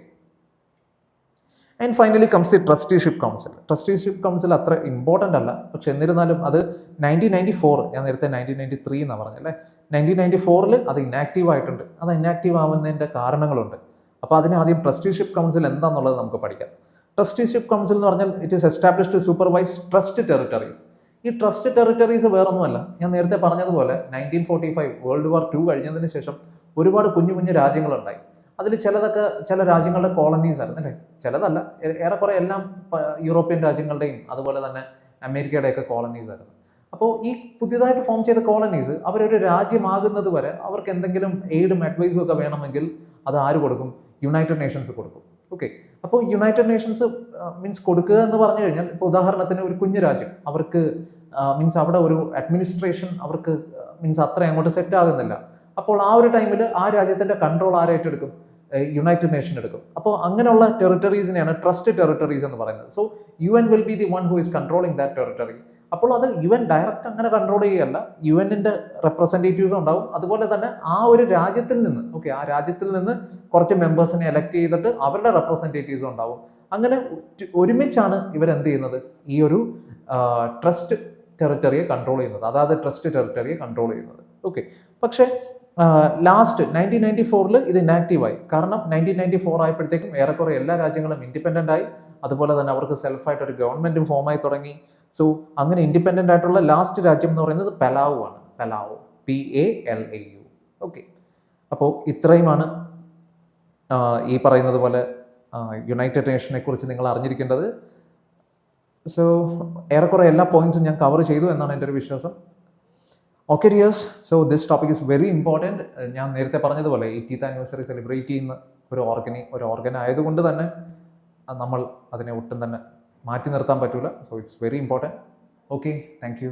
and finally comes the trusteeship council. Trusteeship council അത്ര ഇമ്പോർട്ടൻ്റ് അല്ല, പക്ഷെ എന്നിരുന്നാലും അത് 1994, ഞാൻ നേരത്തെ 1993 എന്നാണ് പറഞ്ഞല്ലേ, 1994 അത് ഇനാക്റ്റീവ് ആയിട്ടുണ്ട്. അത് ഇനാക്റ്റീവ് ആവുന്നതിൻ്റെ കാരണങ്ങളുണ്ട്. അപ്പോൾ അതിന് ആദ്യം ട്രസ്റ്റിഷിപ്പ് കൗൺസിൽ എന്താണെന്നുള്ളത് നമുക്ക് പഠിക്കാം. ട്രസ്റ്റിഷിപ്പ് കൗൺസിൽ എന്ന് പറഞ്ഞാൽ it is established to supervise trust territories. ഈ ട്രസ്റ്റ് ടെറിട്ടറീസ് വേറൊന്നുമല്ല, ഞാൻ നേരത്തെ പറഞ്ഞതുപോലെ 1945 വേൾഡ് വാർ 2 കഴിഞ്ഞതിന് ശേഷം ഒരുപാട് കുഞ്ഞു കുഞ്ഞു രാജ്യങ്ങളുണ്ടായി. അതിൽ ചില രാജ്യങ്ങളുടെ കോളനീസ് ആയിരുന്നു അല്ലേ, ചിലതല്ല, ഏറെക്കുറെ എല്ലാം യൂറോപ്യൻ രാജ്യങ്ങളുടെയും അതുപോലെ തന്നെ അമേരിക്കയുടെയൊക്കെ കോളനീസ് ആയിരുന്നു. അപ്പോൾ ഈ പുതിയതായിട്ട് ഫോം ചെയ്ത കോളനീസ് അവരൊരു രാജ്യമാകുന്നത് വരെ അവർക്ക് എന്തെങ്കിലും എയ്ഡും അഡ്വൈസും ഒക്കെ വേണമെങ്കിൽ അത് ആര് കൊടുക്കും? യുണൈറ്റഡ് നേഷൻസ് കൊടുക്കും. ഓക്കെ, അപ്പോൾ യുണൈറ്റഡ് നേഷൻസ് മീൻസ് കൊടുക്കുക എന്ന് പറഞ്ഞു കഴിഞ്ഞാൽ, ഇപ്പോൾ ഉദാഹരണത്തിന് ഒരു കുഞ്ഞു രാജ്യം, അവർക്ക് മീൻസ് അവിടെ ഒരു അഡ്മിനിസ്ട്രേഷൻ അവർക്ക് മീൻസ് അത്ര അങ്ങോട്ട് സെറ്റ് ആകുന്നില്ല. അപ്പോൾ ആ ഒരു ടൈമിൽ ആ രാജ്യത്തിൻ്റെ കൺട്രോൾ ആരായിട്ടെടുക്കും? യുണൈറ്റഡ് നേഷൻ എടുക്കും. അപ്പോൾ അങ്ങനെയുള്ള ടെറിട്ടറീസിനെയാണ് ട്രസ്റ്റ് ടെറിട്ടറീസ് എന്ന് പറയുന്നത്. So UN will be the one who is controlling that territory. അപ്പോൾ അത് UN ഡയറക്റ്റ് അങ്ങനെ കൺട്രോൾ ചെയ്യുകയല്ല, UNന്റെ റെപ്രസെൻറ്റേറ്റീവ്സ് ഉണ്ടാവും. അതുപോലെ തന്നെ ആ ഒരു രാജ്യത്തിൽ നിന്ന് ആ രാജ്യത്തിൽ നിന്ന് കുറച്ച് മെമ്പേഴ്സിനെ എലക്ട് ചെയ്തിട്ട് അവരുടെ റെപ്രസെൻറ്റേറ്റീവ്സ് ഉണ്ടാവും. അങ്ങനെ ഒരുമിച്ചാണ് ഇവരെന്ത് ചെയ്യുന്നത്? ഈ ഒരു ട്രസ്റ്റ് ടെറിട്ടറിയെ കൺട്രോൾ ചെയ്യുന്നത്, അതായത് ട്രസ്റ്റ് ടെറിട്ടറിയെ കൺട്രോൾ ചെയ്യുന്നത്. ഓക്കെ, പക്ഷേ ലാസ്റ്റ് 1994 ഇത് ഇനാക്റ്റീവായി. കാരണം 1994 ആയപ്പോഴത്തേക്കും ഏറെക്കുറെ എല്ലാ രാജ്യങ്ങളും ഇൻഡിപെൻഡൻ്റ് ആയി. അതുപോലെ തന്നെ അവർക്ക് സെൽഫായിട്ടൊരു ഗവൺമെൻറ്റും ഫോമായി തുടങ്ങി. സോ അങ്ങനെ ഇൻഡിപെൻഡൻ്റ് ആയിട്ടുള്ള ലാസ്റ്റ് രാജ്യം എന്ന് പറയുന്നത് പെലാവു ആണ്. പെലാവു, PALAU. ഓക്കെ, അപ്പോൾ ഇത്രയുമാണ് ഈ പറയുന്നത് പോലെ യുണൈറ്റഡ് നേഷനെ കുറിച്ച് നിങ്ങൾ അറിഞ്ഞിരിക്കേണ്ടത്. സോ ഏറെക്കുറെ എല്ലാ പോയിന്റ്സും ഞാൻ കവർ ചെയ്തു എന്നാണ് എൻ്റെ ഒരു വിശ്വാസം. Okay dears, so this topic is very important. ഞാൻ നേരത്തെ പറഞ്ഞതുപോലെ 80th ആനിവേഴ്സറി സെലിബ്രേറ്റ് ചെയ്യുന്ന ഒരു ഓർഗൻ ആയതുകൊണ്ട് തന്നെ നമ്മൾ അതിനെ ഒട്ടും തന്നെ മാറ്റി നിർത്താൻ പറ്റില്ല. So it's very important. Okay, thank you.